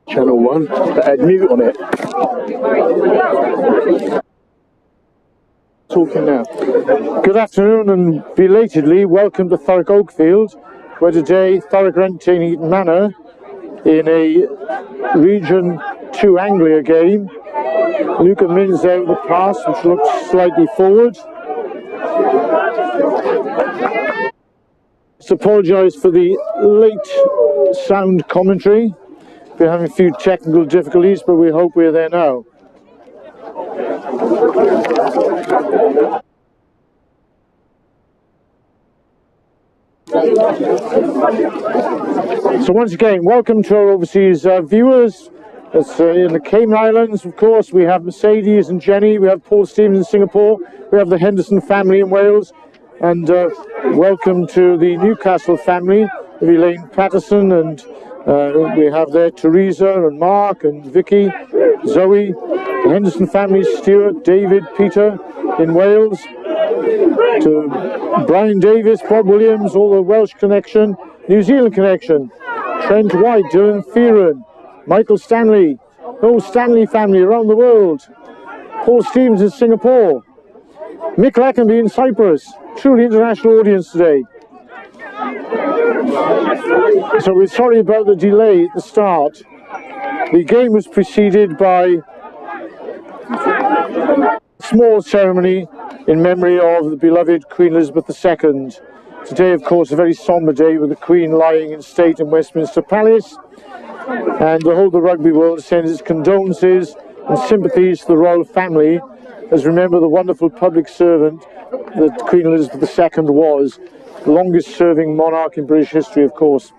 Channel 1, but add mute on it. Talking now. Good afternoon and belatedly welcome to Thurrock Oakfield, where today Thurrock are entertaining Eton Manor in a Region 2 Anglia game. Luca Mins there with the pass, which looks slightly forward. Let's apologise for the late sound commentary. We're having a few technical difficulties, but we hope we're there now. So once again, welcome to our overseas viewers. That's in the Cayman Islands, of course. We have Mercedes and Jenny. We have Paul Stevens in Singapore. We have the Henderson family in Wales. And welcome to the Newcastle family of Elaine Patterson, and we have there Teresa and Mark and Vicky, Zoe, the Henderson family, Stuart, David, Peter in Wales, to Brian Davis, Bob Williams, all the Welsh connection, New Zealand connection, Trent White, Dylan Fearon, Michael Stanley, the whole Stanley family around the world, Paul Stevens in Singapore, Mick Lackenby in Cyprus. Truly international audience today. So we're sorry about the delay at the start. The game was preceded by a small ceremony in memory of the beloved Queen Elizabeth II. Today, of course, a very sombre day with the Queen lying in state in Westminster Palace, and the whole of the rugby world sends its condolences and sympathies to the royal family, as remember the wonderful public servant that Queen Elizabeth II was, the longest serving monarch in British history, of course.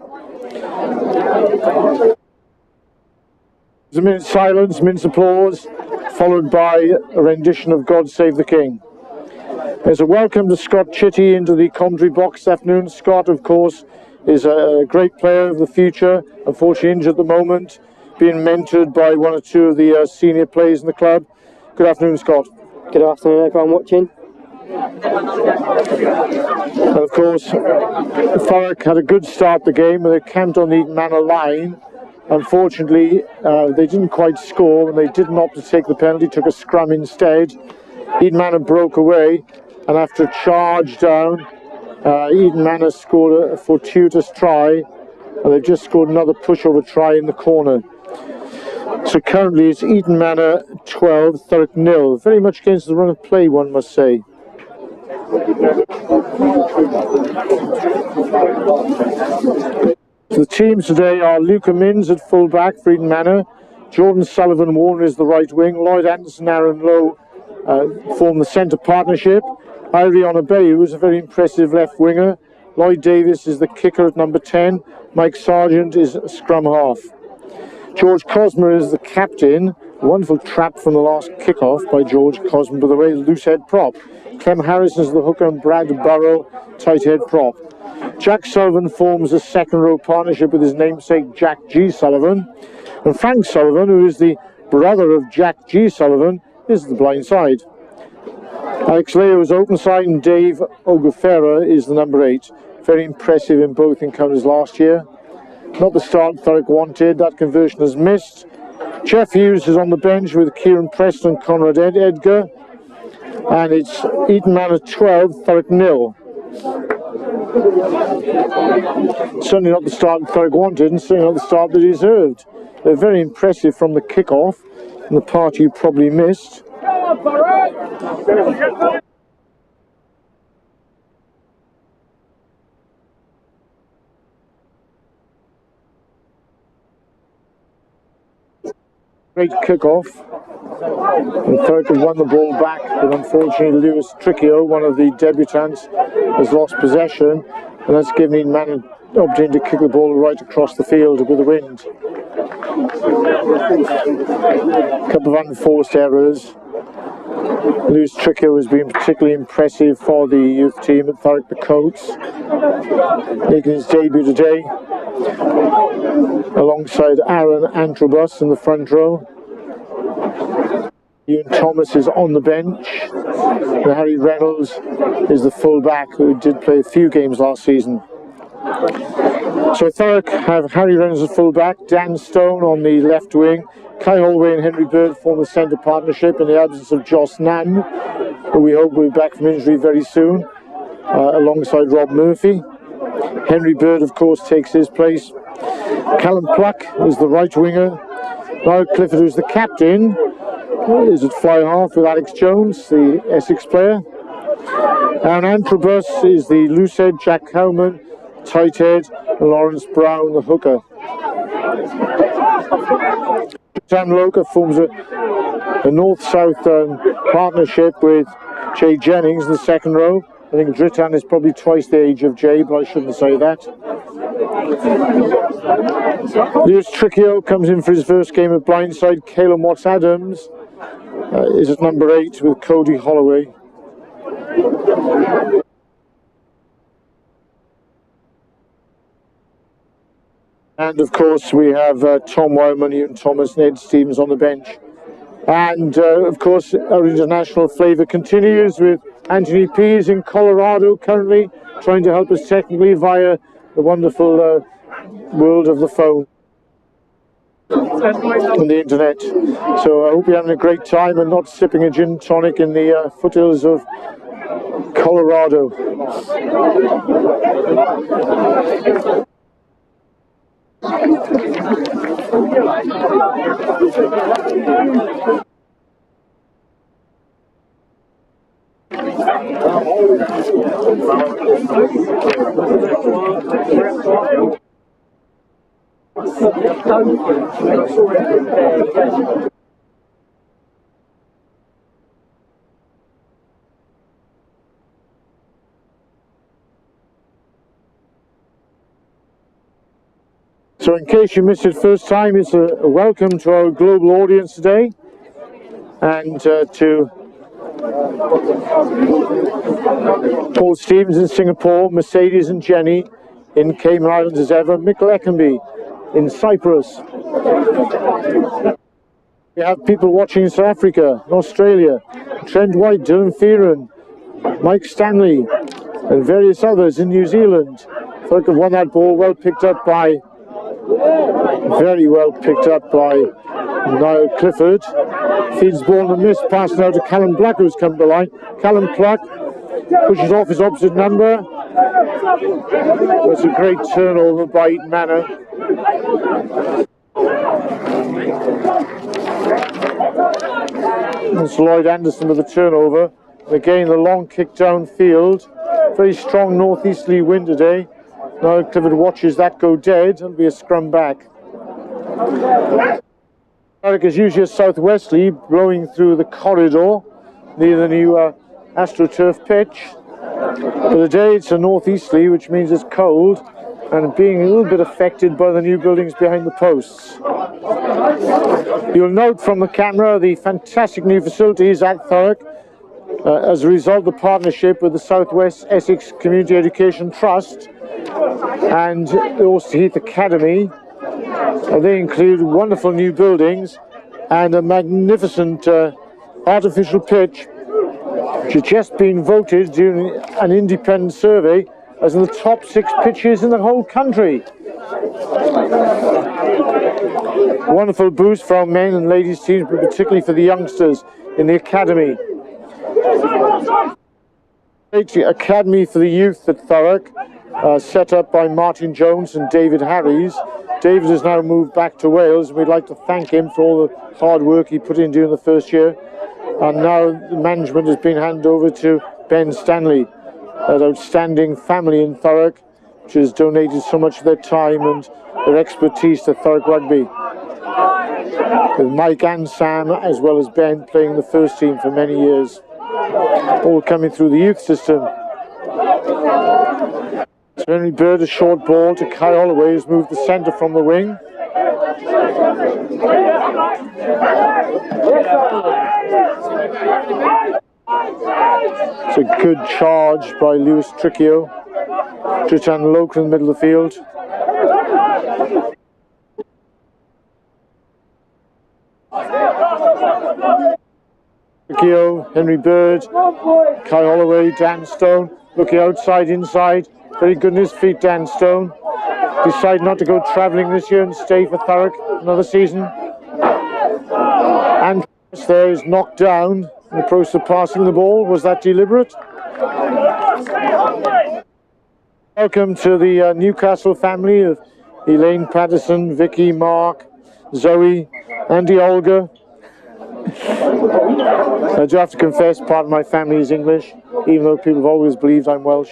There's a minute's silence, a minute's applause, followed by a rendition of God Save the King. There's a welcome to Scott Chitty into the commentary box this afternoon. Scott, of course, is a great player of the future, unfortunately injured at the moment, being mentored by one or two of the senior players in the club. Good afternoon, Scott. Good afternoon, everyone watching. And of course, Thurrock had a good start to the game when they camped on the Eton Manor line. Unfortunately, they didn't quite score, and they didn't opt to take the penalty, took a scrum instead. Eton Manor broke away, and after a charge down, Eton Manor scored a fortuitous try, and they've just scored another pushover try in the corner. So currently it's Eton Manor 12, Thurrock 0. Very much against the run of play, one must say. So the teams today are Luca Mins at full-back for Eton Manor, Jordan Sullivan Warner is the right wing, Lloyd Anderson, Aaron Lowe form the centre partnership, Iriana Bayu is a very impressive left winger, Lloyd Davis is the kicker at number 10, Mike Sargent is scrum half. George Cosmer is the captain. A wonderful trap from the last kickoff by George Cosmer, by the way, loose head prop. Clem Harrison is the hooker and Brad Burrow, tight head prop. Jack Sullivan forms a second row partnership with his namesake Jack G. Sullivan. And Frank Sullivan, who is the brother of Jack G. Sullivan, is the blind side. Alex Leo is open side, and Dave Ogafera is the number 8. Very impressive in both encounters last year. Not the start Thurrock wanted, that conversion has missed. Jeff Hughes is on the bench with Kieran Preston and Conrad Edgar. And it's Eton Manor 12, Thurrock 0. Certainly not the start Thurrock wanted, and certainly not the start they deserved. They're very impressive from the kick-off, and the part you probably missed. Great kick-off, and Thurrock had won the ball back, but unfortunately Lewis Tricchio, one of the debutants, has lost possession, and that's given Eton Manor an opportunity to kick the ball right across the field with the wind. A couple of unforced errors. Lewis Tricchio has been particularly impressive for the youth team at Thurrock, the Coats, making his debut today, alongside Aaron Antrobus in the front row. Ewan Thomas is on the bench, and Harry Reynolds is the full-back who did play a few games last season. So Thurrock have Harry Reynolds at full-back, Dan Stone on the left wing, Kai Holloway and Henry Bird form the centre partnership in the absence of Joss Nan, who we hope will be back from injury very soon, alongside Rob Murphy. Henry Bird, of course, takes his place. Callum Pluck is the right winger. Niall Clifford, who's the captain, is at fly half with Alex Jones, the Essex player. Aaron Antrobus is the loose head, Jack Howman, tight head, and Lawrence Brown, the hooker. Sam Loker forms a north-south partnership with Jay Jennings in the second row. I think Dritan is probably twice the age of Jay, but I shouldn't say that. Lewis Tricchio comes in for his first game at blindside. Caleb Watts-Adams is at number 8 with Cody Holloway. And of course we have Tom Wyman, Newton Thomas, Ned Stevens on the bench. And of course our international flavour continues with Anthony Pease in Colorado currently trying to help us technically via the wonderful world of the phone and the internet. So I hope you're having a great time and not sipping a gin tonic in the foothills of Colorado. So in case you missed it first time, it's a welcome to our global audience today, and to Paul Stevens in Singapore, Mercedes and Jenny in Cayman Islands as ever, Michael Eckenby in Cyprus. We have people watching in South Africa, in Australia, Trent White, Dylan Fearon, Mike Stanley and various others in New Zealand. Thurrock have won that ball, very well picked up by Niall Clifford. Feeds ball and a miss, pass now to Callum Black, who's come to the line. Callum Pluck pushes off his opposite number. That's a great turnover by Eton Manor. That's Lloyd Anderson with the turnover. And again, the long kick downfield. Very strong northeasterly wind today. Now Clifford watches that go dead. It'll be a scrum back. Thurrock is usually a southwesterly, blowing through the corridor near the new AstroTurf pitch. But today it's a northeasterly, which means it's cold and being a little bit affected by the new buildings behind the posts. You'll note from the camera the fantastic new facilities at Thurrock. As a result of the partnership with the Southwest Essex Community Education Trust and the Auster Heath Academy. They include wonderful new buildings and a magnificent artificial pitch, which has just been voted during an independent survey as in the top 6 pitches in the whole country. Wonderful boost for our men and ladies teams, but particularly for the youngsters in the academy. Academy for the youth at Thurrock, set up by Martin Jones and David Harries. David has now moved back to Wales, and we'd like to thank him for all the hard work he put in during the first year. And now the management has been handed over to Ben Stanley, an outstanding family in Thurrock, which has donated so much of their time and their expertise to Thurrock Rugby. With Mike and Sam, as well as Ben, playing the first team for many years. All coming through the youth system. So Henry Bird, a short ball to Kai Holloway, who's moved the centre from the wing. It's a good charge by Lewis Tricchio. Dritan Loker in the middle of the field. Tricchio, Henry Bird, Kai Holloway, Dan Stone, looking outside, inside. very good on his feet, Dan Stone. Decided not to go travelling this year and stay for Thurrock another season. And there is knocked down in the process of passing the ball. Was that deliberate? Welcome to the Newcastle family of Elaine Patterson, Vicky, Mark, Zoe, Andy, Olga. I do have to confess, part of my family is English, even though people have always believed I'm Welsh.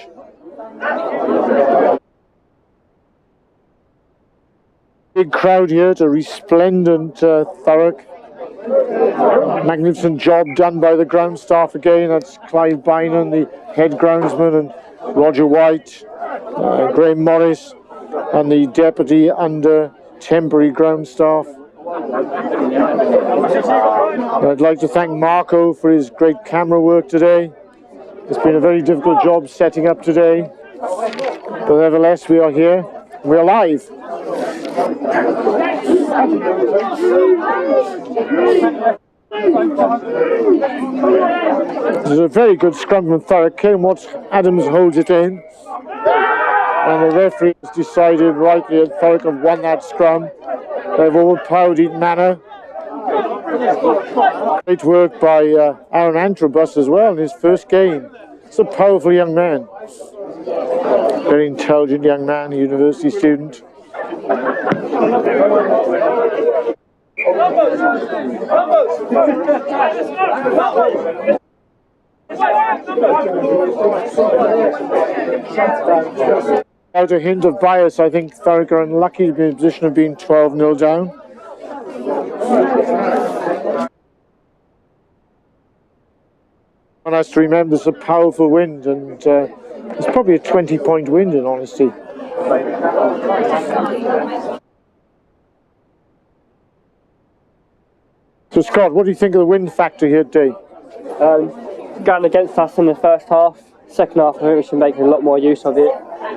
Big crowd here at a resplendent Thurrock. Magnificent job done by the ground staff again. That's Clive Bynon, the head groundsman, and Roger White, Graham Morris, and the deputy under temporary ground staff. I'd like to thank Marco for his great camera work today. It's been a very difficult job setting up today, but nevertheless we are here, we are live. This is a very good scrum from Thurrock. Kane Watts Adams holds it in, and the referee has decided rightly that Thurrock have won that scrum. They've overpowered Eton Manor. Great work by Aaron Antrobus as well in his first game. It's a powerful young man. Very intelligent young man, a university student. Without a hint of bias, I think Thurrock are unlucky to be in a position of being 12-0 down. One has to remember it's a powerful wind, and it's probably a 20-point wind in honesty. So Scott, what do you think of the wind factor here today? Going against us in the first half. Second half, I think we should make a lot more use of it.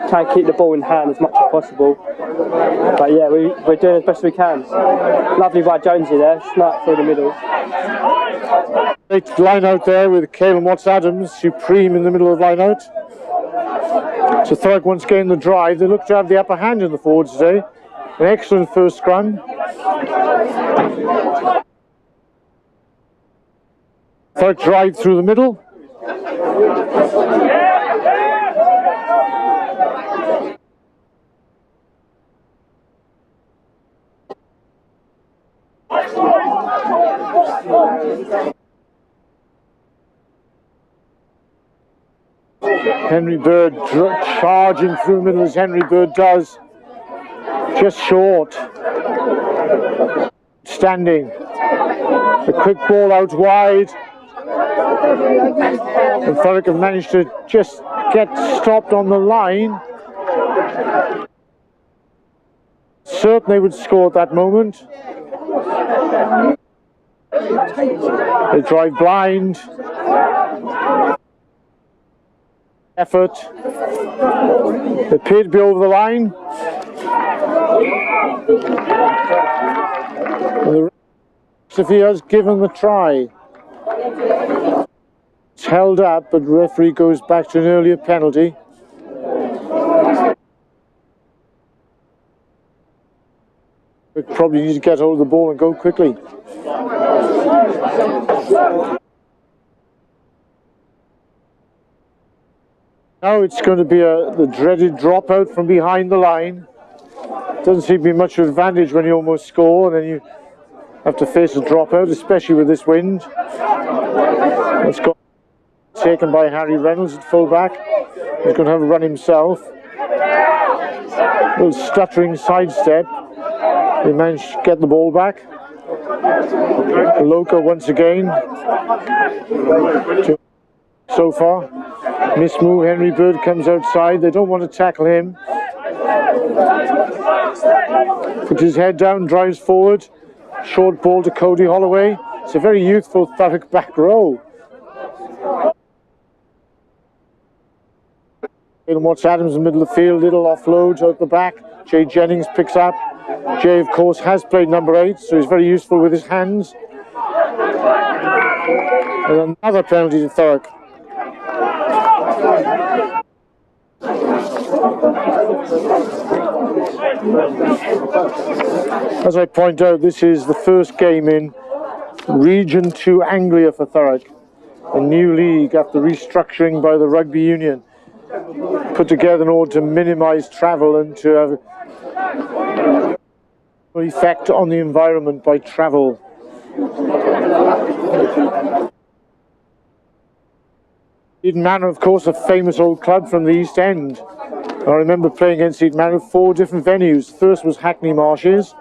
Try and keep the ball in hand as much as possible. But yeah, we're doing as best we can. Lovely by Jonesy there, snap through the middle. Great line out there with Kalen Watts Adams, supreme in the middle of line out. So Thurrock once again the drive. They look to have the upper hand in the forwards today. An excellent first scrum. Thurrock drive through the middle. Henry Bird charging through the middle as Henry Bird does. Just short. Standing. A quick ball out wide. And Thurrock have managed to just get stopped on the line. Certain they would score at that moment. They drive blind. Effort. They appear to be over the line. And the referee has given the try. It's held up, but the referee goes back to an earlier penalty. We probably need to get hold of the ball and go quickly. Now it's going to be the dreaded dropout from behind the line. Doesn't seem to be much advantage when you almost score and then you have to face a dropout, especially with this wind. It's got taken by Harry Reynolds at fullback. He's going to have a run himself. A little stuttering sidestep. He managed to get the ball back. Loco once again. So far. Miss move, Henry Bird comes outside. They don't want to tackle him. Puts his head down, drives forward. Short ball to Cody Holloway. It's a very youthful Thurrock back row. Kalen Watts Adams in the middle of the field, little offloads out the back. Jay Jennings picks up. Jay, of course, has played number 8, so he's very useful with his hands. And another penalty to Thurrock. As I point out, this is the first game in Region 2 Anglia for Thurrock, a new league after restructuring by the rugby union, put together in order to minimise travel and to have an effect on the environment by travel. Eton Manor, of course, a famous old club from the East End. I remember playing against Eton Manor at 4 different venues. The first was Hackney Marshes.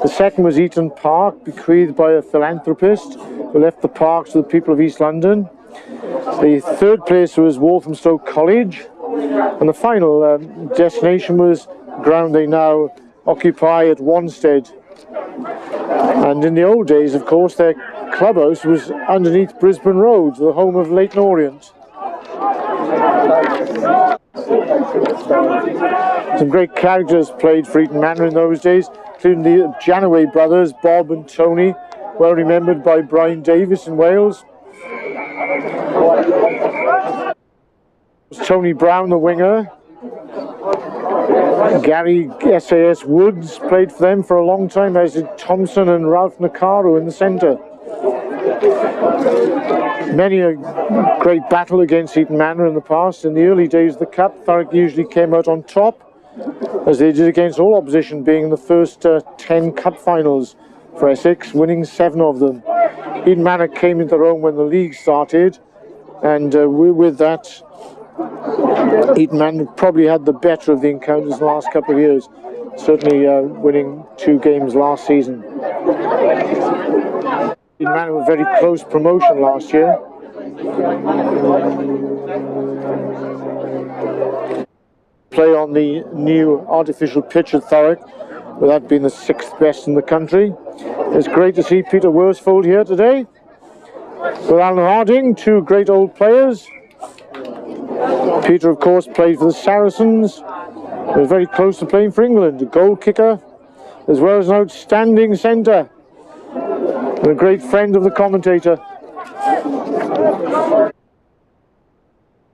The second was Eton Park, bequeathed by a philanthropist who left the park to the people of East London. The third place was Walthamstow College. And the final destination was ground they now occupy at Wanstead. And in the old days, of course, their clubhouse was underneath Brisbane Road, the home of Leyton Orient. Some great characters played for Eton Manor in those days, including the Janaway brothers, Bob and Tony, well remembered by Brian Davis in Wales. Tony Brown, the winger. Gary SAS Woods played for them for a long time, as did Thompson and Ralph Nakaro in the centre. Many a great battle against Eton Manor in the past. In the early days of the Cup, Thurrock usually came out on top, as they did against all opposition, being in the first 10 Cup finals for Essex, winning 7 of them. Eton Manor came into their own when the league started, and with that, Eton Manor probably had the better of the encounters in the last couple of years, certainly winning 2 games last season. Eton Manor were very close promotion last year. Play on the new artificial pitch at Thurrock, with that being the 6th best in the country. It's great to see Peter Worsfold here today, with Alan Harding, 2 great old players. Peter, of course, played for the Saracens. He was very close to playing for England, a goal kicker, as well as an outstanding centre, and a great friend of the commentator.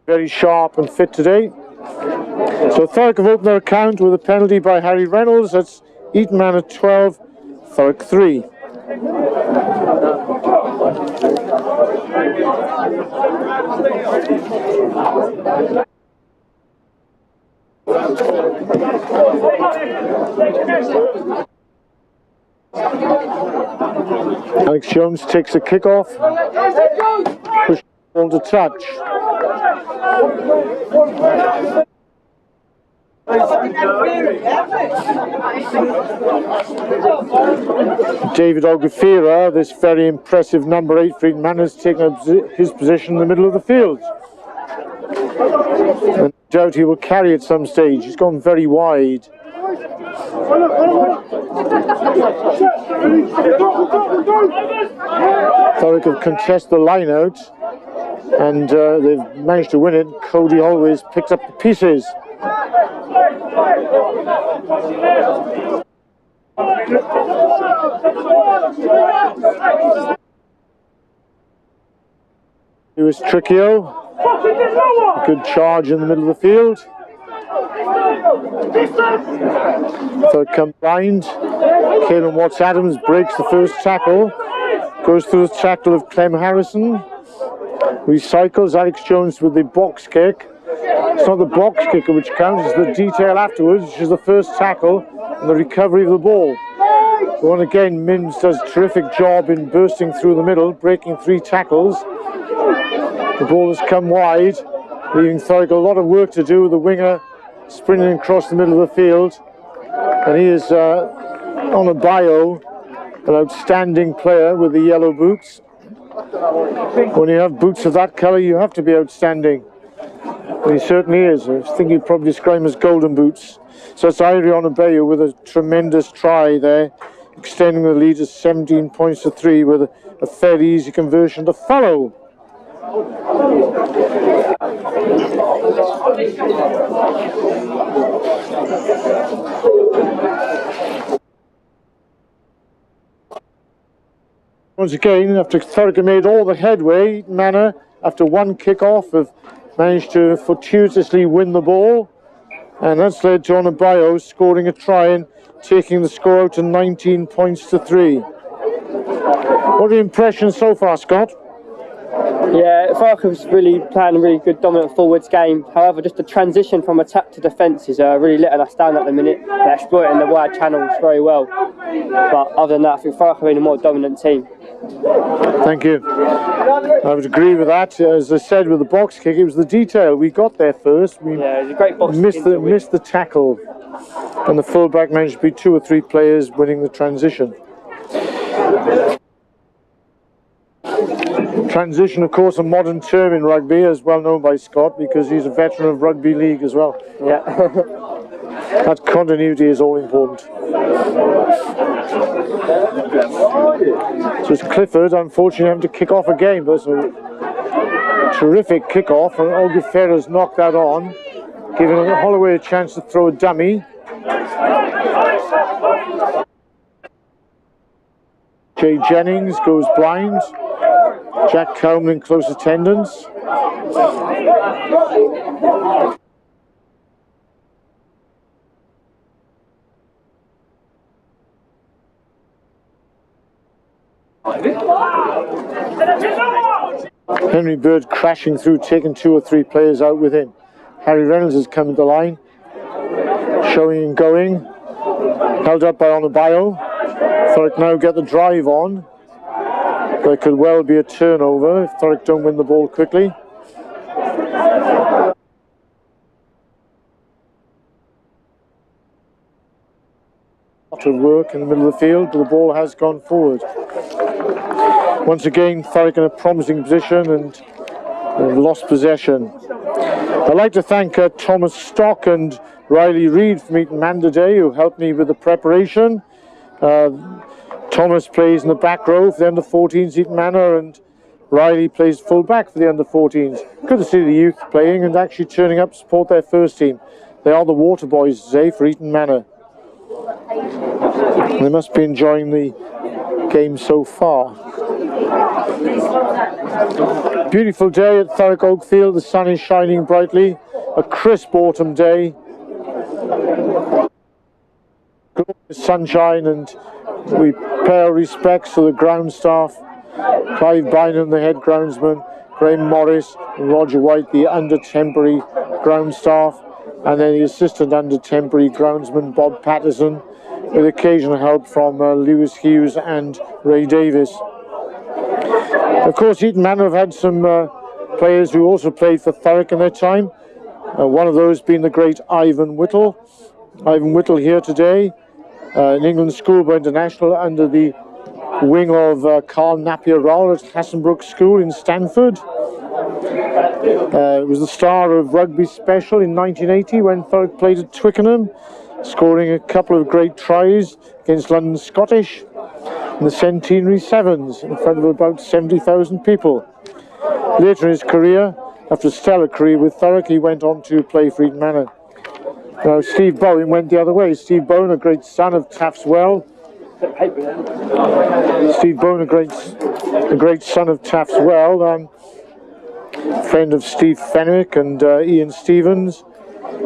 Very sharp and fit today. So Thurrock have opened their account with a penalty by Harry Reynolds. That's Eton Manor 12, Thurrock 3. Alex Jones takes a kickoff, push on to touch. David Ogafira, this very impressive number 8 for Eton Manor, has taken up his position in the middle of the field. And I doubt he will carry at some stage. He's gone very wide. Thurrock have contested the line out, and they've managed to win it. Cody Holloway's picked up the pieces. It was Trickio. A good charge in the middle of the field. So combined, Caelan Watts-Adams breaks the first tackle, goes through the tackle of Clem Harrison, recycles Alex Jones with the box kick. It's not the box kicker which counts, it's the detail afterwards, which is the first tackle and the recovery of the ball. Once again, Mims does a terrific job in bursting through the middle, breaking 3 tackles. The ball has come wide, leaving Thurrock a lot of work to do with the winger sprinting across the middle of the field. And he is on a bio, an outstanding player with the yellow boots. When you have boots of that colour, you have to be outstanding. And he certainly is. I think you'd probably describe him as golden boots. So it's Irion Abeyu with a tremendous try there, extending the lead to 17 points to 3 with a fairly easy conversion to follow. Once again, after Thurrock had made all the headway, Eton Manor, after one kick-off, have managed to fortuitously win the ball. And that's led to Onabayo scoring a try and taking the score out to 19 points to 3. What are your impressions so far, Scott? Yeah, Thurrock was really playing a really good dominant forwards game. However, just the transition from attack to defence is really letting us down at the minute. They're exploiting the wide channels very well. But other than that, I think Thurrock are being a more dominant team. Thank you. I would agree with that. As I said with the box kick, it was the detail. We got there first. We it was a great box missed the tackle. And the fullback managed to be 2 or 3 players winning the transition. Transition, of course, a modern term in rugby, as well known by Scott, because he's a veteran of rugby league as well. Yeah. That continuity is all important. So it's Clifford, unfortunately, having to kick off again. But it's a terrific kick off, and Oakfield knocked that on, giving Holloway a chance to throw a dummy. Jay Jennings goes blind. Jack Coleman in close attendance. Henry Bird crashing through, taking 2 or 3 players out with him. Harry Reynolds has come to the line, showing and going. Held up by Onabayo. Thurrock now get the drive on. There could well be a turnover if Thurrock don't win the ball quickly. Lot of work in the middle of the field, but the ball has gone forward. Once again, Thurrock in a promising position and lost possession. I'd like to thank Thomas Stock and Riley Reid from Eton Manor today, who helped me with the preparation. Thomas plays in the back row for the under-14s Eton Manor, and Riley plays full back for the under-14s. Good to see the youth playing and actually turning up to support their first team. They are the water boys today for Eton Manor. They must be enjoying the game so far. Beautiful day at Thurrock Oakfield. The sun is shining brightly. A crisp autumn day. Glorious sunshine, and we pay our respects to the ground staff. Clive Bynum, the head groundsman, Graham Morris and Roger White, the under-temporary ground staff, and then the assistant under-temporary groundsman, Bob Patterson, with occasional help from Lewis Hughes and Ray Davis. Of course, Eton Manor have had some players who also played for Thurrock in their time. One of those being the great Ivan Whittle. Ivan Whittle here today, an England schoolboy international under the wing of Carl Napier-Rowell at Hassenbrook School in Stanford. Was the star of Rugby Special in 1980 when Thurrock played at Twickenham, scoring a couple of great tries against London Scottish in the Centenary Sevens in front of about 70,000 people. Later in his career, after a stellar career with Thurrock, he went on to play for Eton Manor. Now Steve Bowen went the other way. Steve Bowen, a great son of Taffs Well. Steve Bowen, a great son of Taffs Well, friend of Steve Fenwick and Ian Stevens.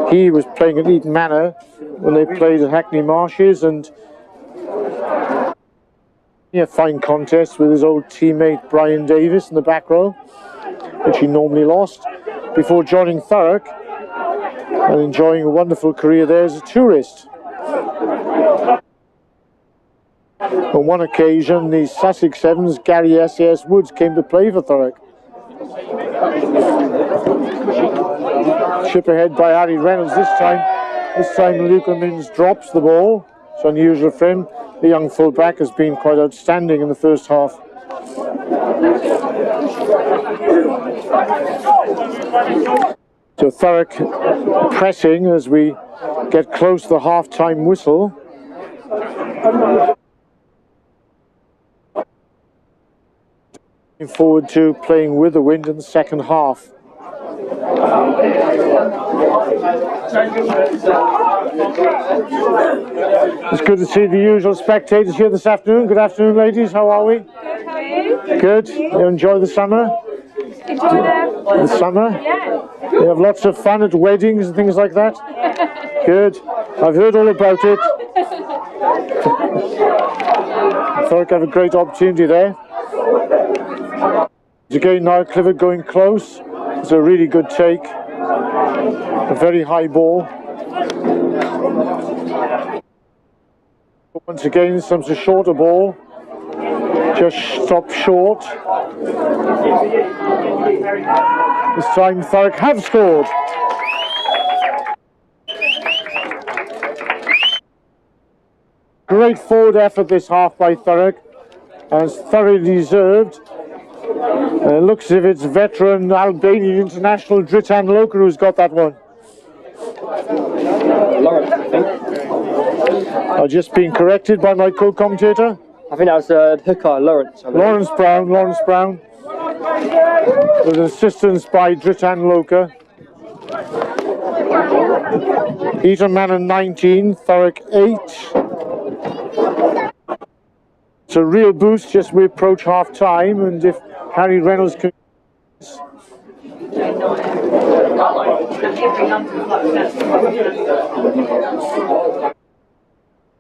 He was playing at Eton Manor when they played at Hackney Marshes, and a fine contest with his old teammate Brian Davis in the back row, which he normally lost, before joining Thurrock and enjoying a wonderful career there as a tourist. On one occasion, the Sussex Sevens, Gary S.A.S. Woods, came to play for Thurrock. Chip ahead by Harry Reynolds this time Luca Minns drops the ball. It's unusual for him. The young fullback has been quite outstanding in the first half. So Thurrock pressing as we get close to the half-time whistle. Looking forward to playing with the wind in the second half. It's good to see the usual spectators here this afternoon. Good afternoon, ladies. How are we? Good, how are you? Good. You enjoy the summer? Enjoy the summer? Yeah. You have lots of fun at weddings and things like that? Yeah. Good. I've heard all about it. Thurrock have a great opportunity there. Again now Clifford going close. It's a really good take. A very high ball. Once again, this comes a shorter ball. Just stopped short. This time Thurrock have scored. Great forward effort this half by Thurrock, and it's thoroughly deserved. It looks as if it's veteran Albanian international Dritan Loker who's got that one. Lawrence, I think. I've just been corrected by my co-commentator. I think that was hooker, Lawrence. Lawrence Brown. With assistance by Dritan Loker. Eton Manor 19, Thurrock 8. It's a real boost just as we approach half time, and if Harry Reynolds can.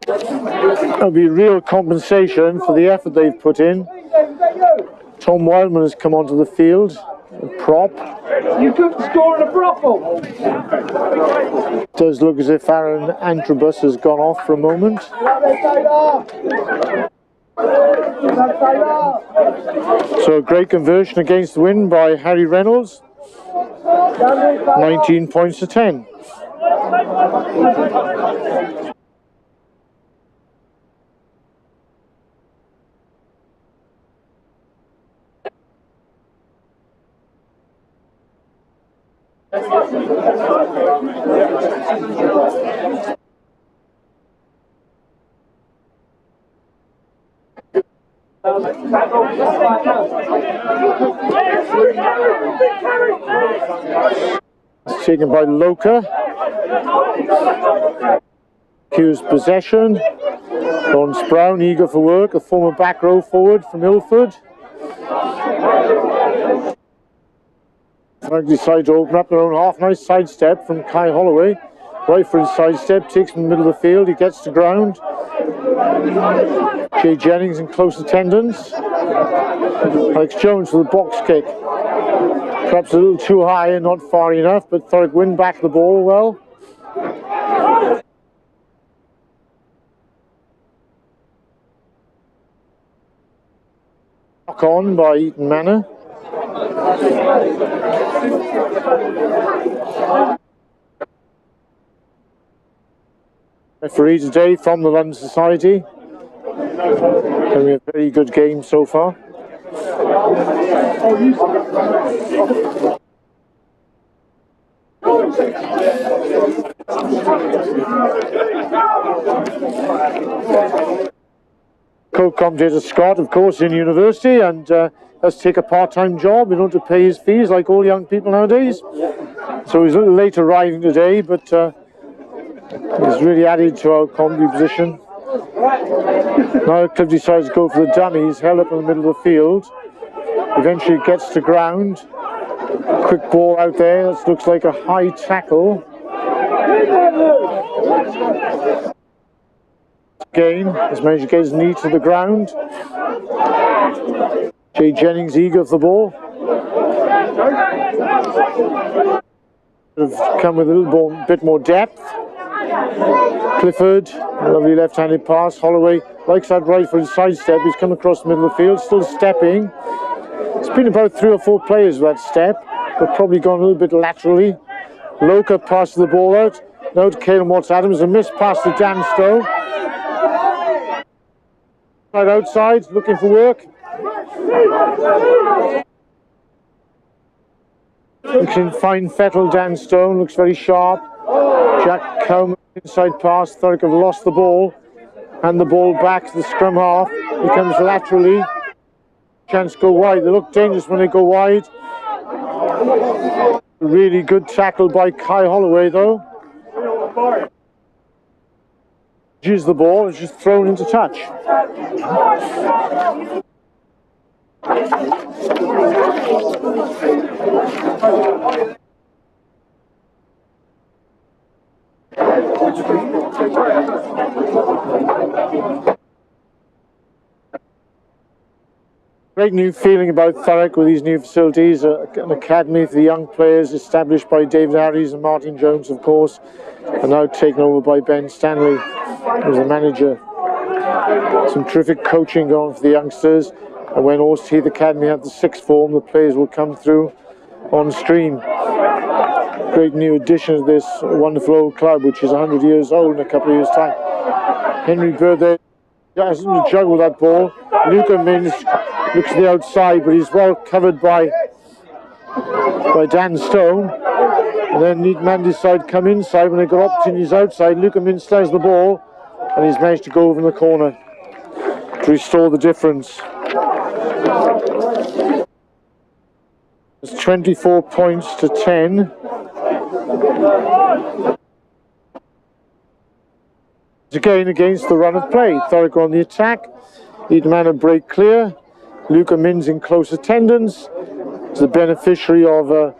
There'll be real compensation for the effort they've put in. Tom Wildman has come onto the field, a prop. You couldn't score in a brothel. It does look as if Aaron Antrobus has gone off for a moment. So a great conversion against the wind by Harry Reynolds. 19 points to 10. It's taken by Loker. Accused possession. Lawrence Brown, eager for work, a former back row forward from Ilford. Thurrock decide to open up their own half. Nice sidestep from Kai Holloway. Right for his sidestep, takes from the middle of the field, he gets to ground. Jay Jennings in close attendance. Alex Jones with a box kick. Perhaps a little too high and not far enough, but Thurrock win back the ball well. Knock on by Eton Manor. Referee today from the London Society. Having a very good game so far. Co-commentator Scott, of course, in university and has to take a part-time job in order to pay his fees like all young people nowadays. So he's a little late arriving today, but he's really added to our comedy position. Now Cliff decides to go for the dummy. He's held up in the middle of the field. Eventually gets to ground. Quick ball out there. This looks like a high tackle. Again, has managed to get his knee to the ground. Jay Jennings eager for the ball. Have come with a little bit more depth. Clifford, lovely left-handed pass. Holloway likes that right for his sidestep. He's come across the middle of the field, still stepping. It's been about 3 or 4 players with that step, but probably gone a little bit laterally. Loker passes the ball out. Now to Caelan Watts-Adams, a missed pass to Dan Stowe. Right outside, looking for work. You can find Fettel, Dan Stone, looks very sharp. Jack Coleman, inside pass. Thurrock have lost the ball. And the ball back to the scrum half. He comes laterally. Chance to go wide. They look dangerous when they go wide. Really good tackle by Kai Holloway, though. Use the ball, it's just thrown into touch. Great new feeling about Thurrock with these new facilities, an academy for the young players established by David Harries and Martin Jones, of course, and now taken over by Ben Stanley as the manager. Some terrific coaching going for the youngsters, and when Horse Heath Academy have the sixth form, the players will come through on stream. Great new addition to this wonderful old club, which is 100 years old in a couple of years' time. Henry Bird there has to juggle that ball. Luca Mins looks to the outside, but he's well covered by Dan Stone. And then Eton Manor decide to come inside when they got opportunities outside. Luca Mins has the ball, and he's managed to go over in the corner to restore the difference. It's 24 points to 10. Again against the run of play. Thurrock on the attack. Eton Manor break clear. Luca Mins in close attendance. Is the beneficiary of a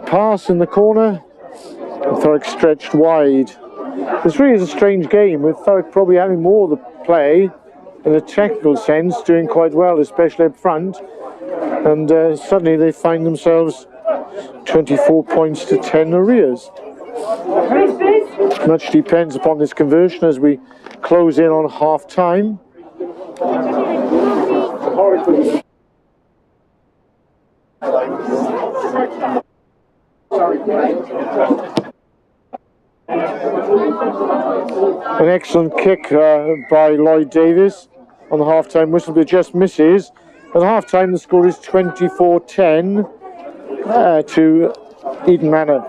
pass in the corner. And Thurrock stretched wide. This really is a strange game, with Thurrock probably having more of the play in a technical sense, doing quite well, especially up front. And suddenly they find themselves 24 points to 10 arrears. Much depends upon this conversion as we close in on half time. An excellent kick by Lloyd Davis on the half-time whistle, but just misses. At half-time the score is 24-10 to Eton Manor.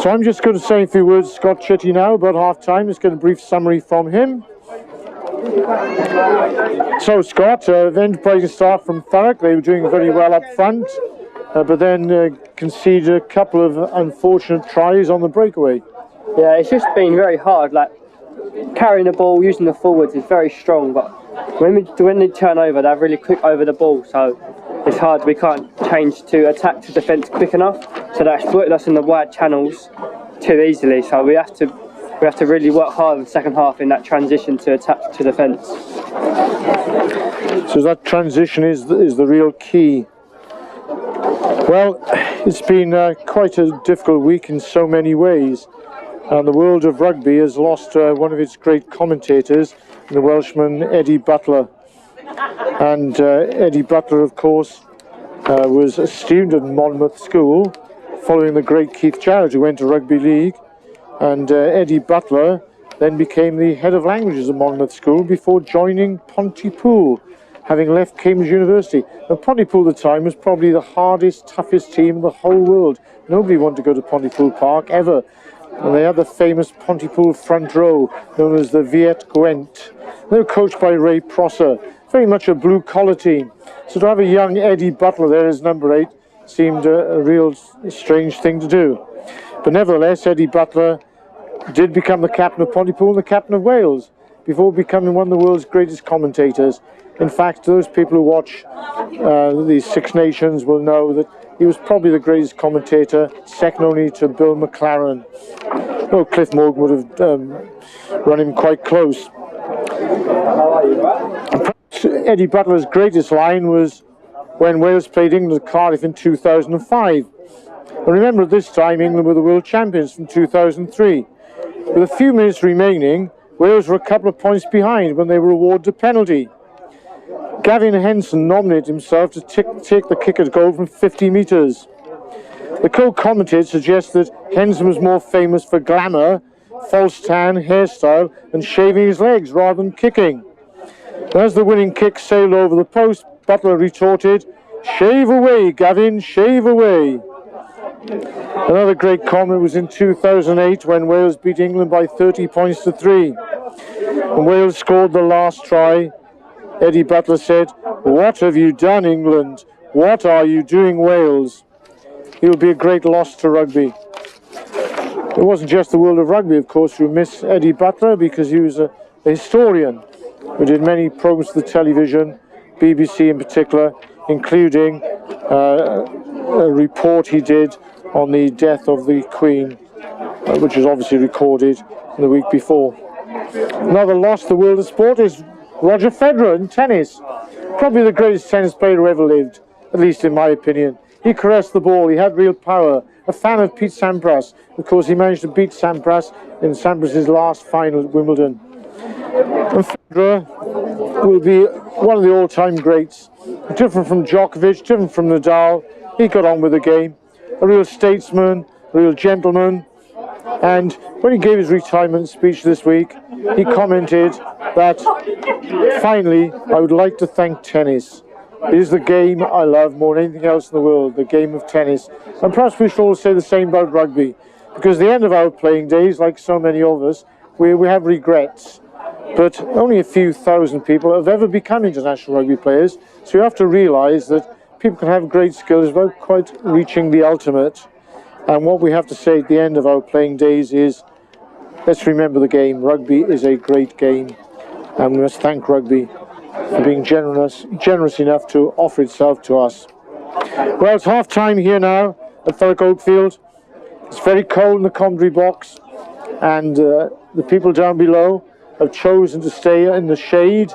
So I'm just going to say a few words to Scott Chitty now about half-time. Let's get a brief summary from him. So Scott, enterprising start from Thurrock. They were doing very well up front, but then conceded a couple of unfortunate tries on the breakaway. Yeah, it's just been very hard. Like, carrying the ball, using the forwards is very strong, but when they turn over, they're really quick over the ball, so it's hard. We can't change to attack to defence quick enough, so that's exploited us in the wide channels too easily. So we have to really work hard in the second half in that transition to attack to defence. So that transition is the real key. Well, it's been quite a difficult week in so many ways. And the world of rugby has lost one of its great commentators, the Welshman Eddie Butler. And Eddie Butler, of course, was a student at Monmouth School, following the great Keith Jarrett, who went to Rugby League. And Eddie Butler then became the head of languages at Monmouth School before joining Pontypool, having left Cambridge University. Now, Pontypool at the time was probably the hardest, toughest team in the whole world. Nobody wanted to go to Pontypool Park, ever. And they had the famous Pontypool front row, known as the Viet Gwent. They were coached by Ray Prosser, very much a blue-collar team. So to have a young Eddie Butler there as number 8 seemed a real strange thing to do. But nevertheless, Eddie Butler did become the captain of Pontypool and the captain of Wales, before becoming one of the world's greatest commentators. In fact, those people who watch the Six Nations will know that he was probably the greatest commentator, second only to Bill McLaren. Well, Cliff Morgan would have run him quite close. Eddie Butler's greatest line was when Wales played England at Cardiff in 2005. And remember, at this time, England were the world champions from 2003. With a few minutes remaining, Wales were a couple of points behind when they were awarded a penalty. Gavin Henson nominated himself to take the kick at goal from 50 metres. The co-commentator suggests that Henson was more famous for glamour, false tan, hairstyle, and shaving his legs rather than kicking. And as the winning kick sailed over the post, Butler retorted, "Shave away, Gavin, shave away." Another great comment was in 2008 when Wales beat England by 30 points to 3. When Wales scored the last try, Eddie Butler said, "What have you done, England? What are you doing, Wales?" He will be a great loss to rugby. It wasn't just the world of rugby, of course, who missed Eddie Butler, because he was a historian who did many programs for the television, BBC in particular, including a report he did on the death of the Queen, which was obviously recorded in the week before. Another loss to the world of sport is Roger Federer in tennis. Probably the greatest tennis player who ever lived, at least in my opinion. He caressed the ball, he had real power. A fan of Pete Sampras. Of course, he managed to beat Sampras in Sampras's last final at Wimbledon. And Federer will be one of the all-time greats. Different from Djokovic, different from Nadal. He got on with the game. A real statesman, a real gentleman. And when he gave his retirement speech this week, he commented that, finally, I would like to thank tennis. It is the game I love more than anything else in the world, the game of tennis. And perhaps we should all say the same about rugby, because at the end of our playing days, like so many of us, we have regrets. But only a few thousand people have ever become international rugby players, so you have to realise that people can have great skills without quite reaching the ultimate. And what we have to say at the end of our playing days is, let's remember the game. Rugby is a great game, and we must thank rugby for being generous enough to offer itself to us. Well, it's half time here now at Thurrock Oakfield. It's very cold in the commentary box, and the people down below have chosen to stay in the shade,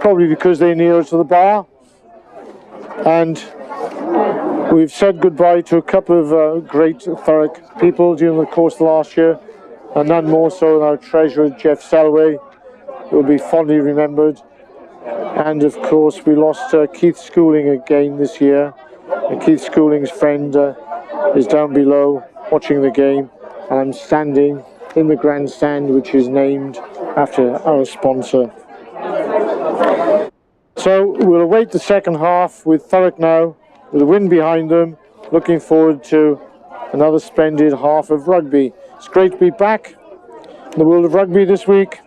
probably because they're nearer to the bar. And we've said goodbye to a couple of great Thurrock people during the course of last year, and none more so than our treasurer, Jeff Selway, who will be fondly remembered. And of course, we lost Keith Schooling again this year. And Keith Schooling's friend is down below watching the game, and I'm standing in the grandstand, which is named after our sponsor. So we'll await the second half with Thurrock now, with the wind behind them, looking forward to another splendid half of rugby. It's great to be back in the world of rugby this week,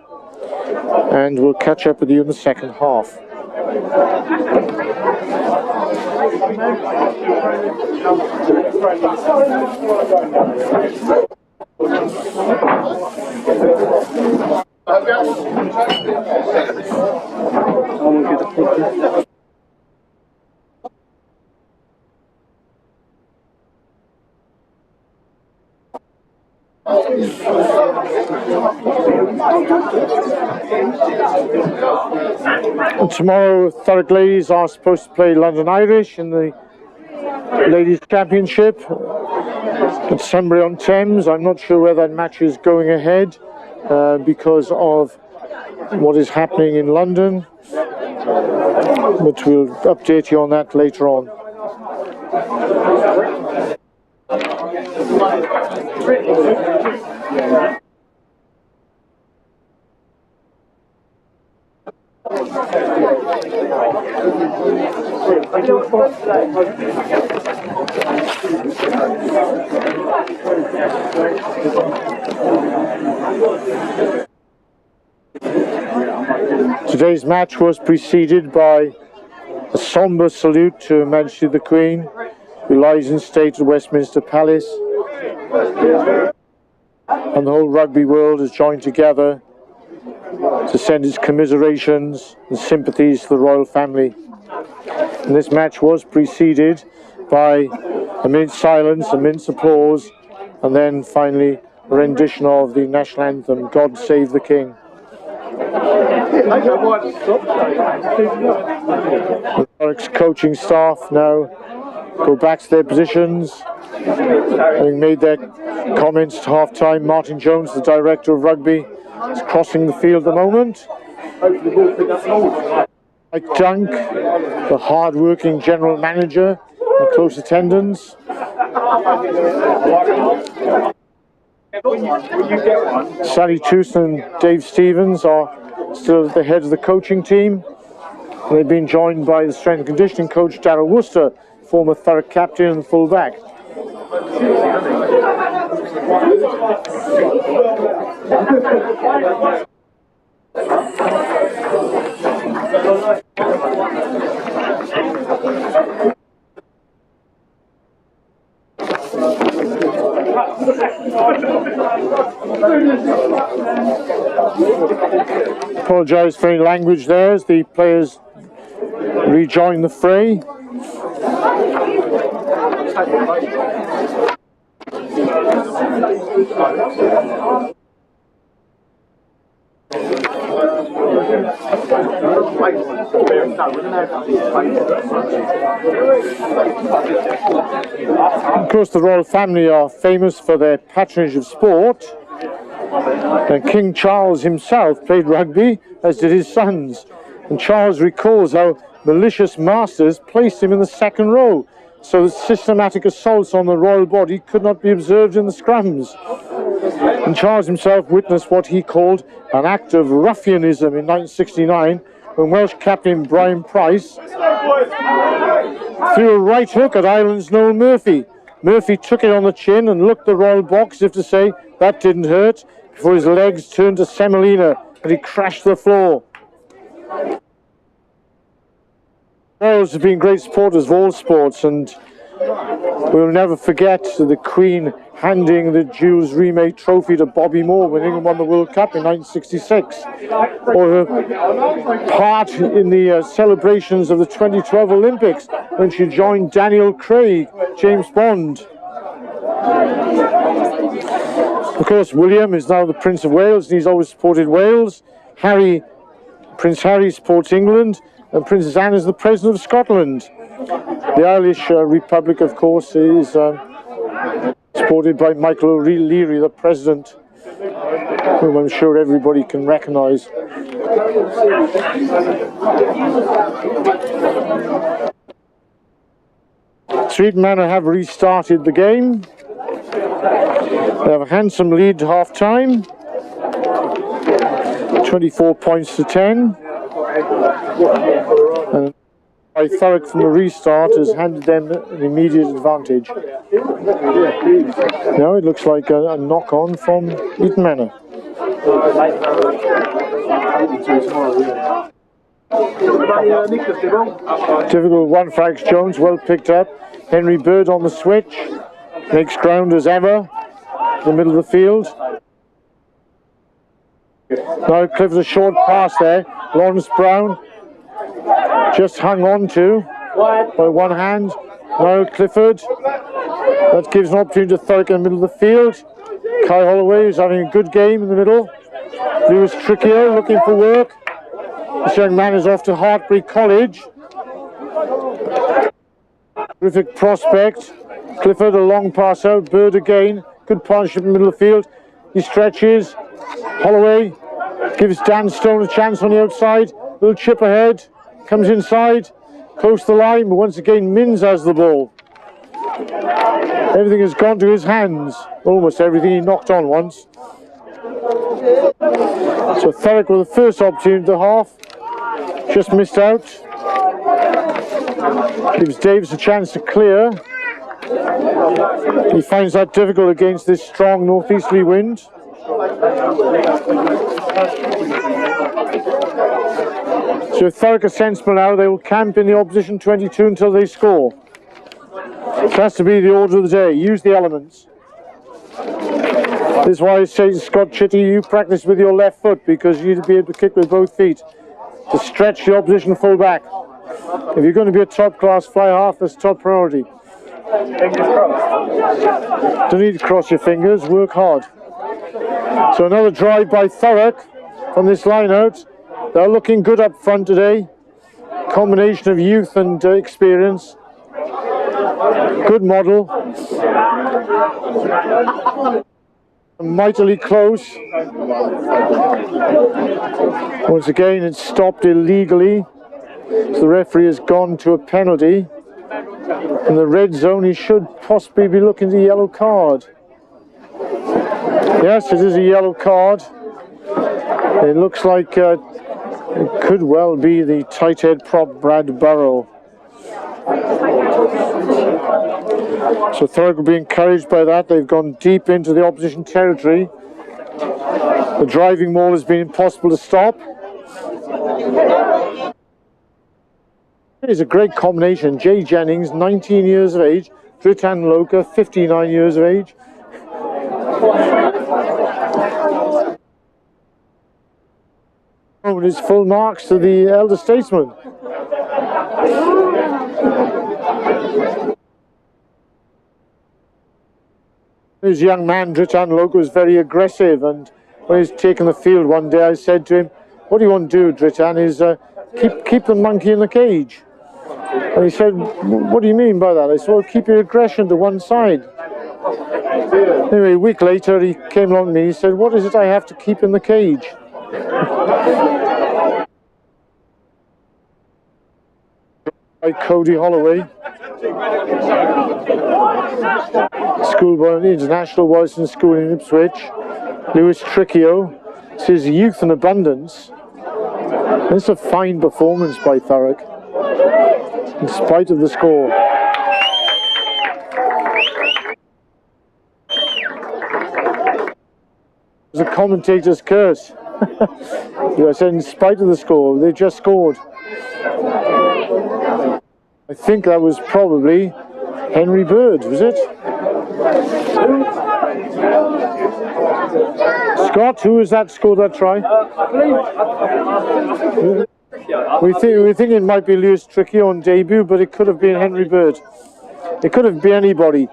and we'll catch up with you in the second half. And tomorrow, Thurrock ladies are supposed to play London Irish in the Ladies' Championship at Sunbury-on-Thames. I'm not sure whether that match is going ahead because of what is happening in London, but we'll update you on that later on. Today's match was preceded by a sombre salute to Her Majesty the Queen, who lies in state at Westminster Palace, and the whole rugby world has joined together to send its commiserations and sympathies to the royal family. And this match was preceded by a minute's silence, a minute's applause, and then finally a rendition of the national anthem, God Save the King. The Thurrock's coaching staff now go back to their positions, having made their comments at half-time. Martin Jones, the director of rugby, is crossing the field at the moment. Mike Dunk, the hard-working general manager, in close attendance. Sally Tewson and Dave Stevens are still at the head of the coaching team. And they've been joined by the strength and conditioning coach, Darryl Worcester, former Thurrock captain and full-back. Apologise for any language there as the players rejoin the fray. Of course, the royal family are famous for their patronage of sport. And King Charles himself played rugby, as did his sons. And Charles recalls how malicious masters placed him in the second row, so that systematic assaults on the royal body could not be observed in the scrums. And Charles himself witnessed what he called an act of ruffianism in 1969, when Welsh captain Brian Price threw a right hook at Ireland's Noel Murphy. Murphy took it on the chin and looked the royal box as if to say, that didn't hurt, before his legs turned to semolina and he crashed to the floor. Royals have been great supporters of all sports, and we'll never forget the Queen handing the Jules Rimet trophy to Bobby Moore when England won the World Cup in 1966, or her part in the celebrations of the 2012 Olympics when she joined Daniel Craig, James Bond. Of course, William is now the Prince of Wales, and he's always supported Wales. Prince Harry supports England, and Princess Anne is the President of Scotland. The Irish Republic, of course, is supported by Michael O'Leary, the President, whom I'm sure everybody can recognise. Eton Manor have restarted the game. They have a handsome lead at half-time, 24 points to 10. And Thurrock from the restart has handed them an immediate advantage. Now it looks like a knock-on from Eton Manor. Difficult one for Alex Jones, well picked up. Henry Bird on the switch, makes ground as ever in the middle of the field. Now Clifford, a short pass there. Lawrence Brown just hung on to by one hand. Now Clifford, that gives an opportunity to Thurrock in the middle of the field. Kai Holloway is having a good game in the middle. Lewis Tricchio looking for work. This young man is off to Hartbury College. Terrific prospect. Clifford, a long pass out. Bird again. Good partnership in the middle of the field. He stretches. Holloway gives Dan Stone a chance on the outside. Little chip ahead. Comes inside. Close to the line. But once again, Minns has the ball. Everything has gone to his hands. Almost everything. He knocked on once. So Thurrock with the first opportunity at the half. Just missed out. Gives Davis a chance to clear. He finds that difficult against this strong northeasterly wind. So if Thurrock are sensible now, they will camp in the opposition 22 until they score. So it has to be the order of the day. Use the elements. This is why I say to Scott Chitty, you practice with your left foot, because you need to be able to kick with both feet to stretch the opposition full back. If you're going to be a top-class fly half, that's top priority. Fingers crossed. Don't need to cross your fingers, work hard. So another drive by Thurrock from this line out. They're looking good up front today. Combination of youth and experience. Good model. Mightily close. Once again, it's stopped illegally. So the referee has gone to a penalty. In the red zone, he should possibly be looking at a yellow card. Yes, it is a yellow card. It looks like it could well be the tight head prop Brad Burrow. So Thurrock will be encouraged by that. They've gone deep into the opposition territory. The driving maul has been impossible to stop. It's a great combination. Jay Jennings, 19 years of age. Dritan Loka, 59 years of age. His full marks to the elder statesman. His young man, Dritan Loke, was very aggressive, and when he was taking the field one day, I said to him, what do you want to do, Dritan, is keep the monkey in the cage. And he said, what do you mean by that? I said, well, keep your aggression to one side. Anyway, a week later, he came along to me, he said, what is it I have to keep in the cage? By Cody Holloway, schoolboy at the International Wilson School in Ipswich. Lewis Tricchio, this is Youth in Abundance. This is a fine performance by Thurrock, in spite of the score. It was a commentator's curse. I said, in spite of the score, they just scored. I think that was probably Henry Bird, was it? Scott, who was that scored that try? We think it might be Lewis Tricchio on debut, but it could have been Henry Bird. It could have been anybody.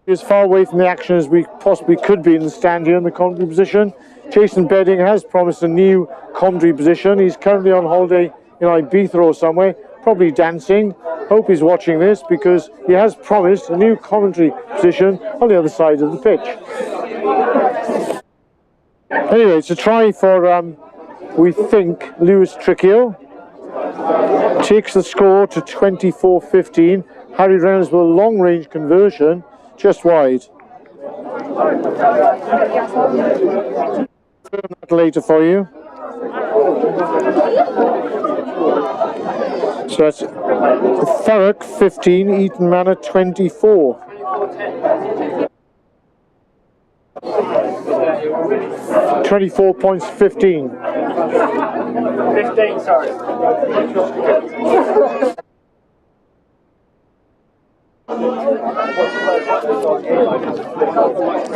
As far away from the action as we possibly could be in the stand here in the commentary position. Jason Bedding has promised a new commentary position. He's currently on holiday in Ibiza or somewhere, probably dancing. Hope he's watching this, because he has promised a new commentary position on the other side of the pitch. Anyway, it's a try for, we think, Lewis Tricchio. Takes the score to 24-15. Harry Reynolds with a long-range conversion, just wide. That later for you. So that's Thurrock 15, Eton Manor 24. 24 points, 15. 15, sorry.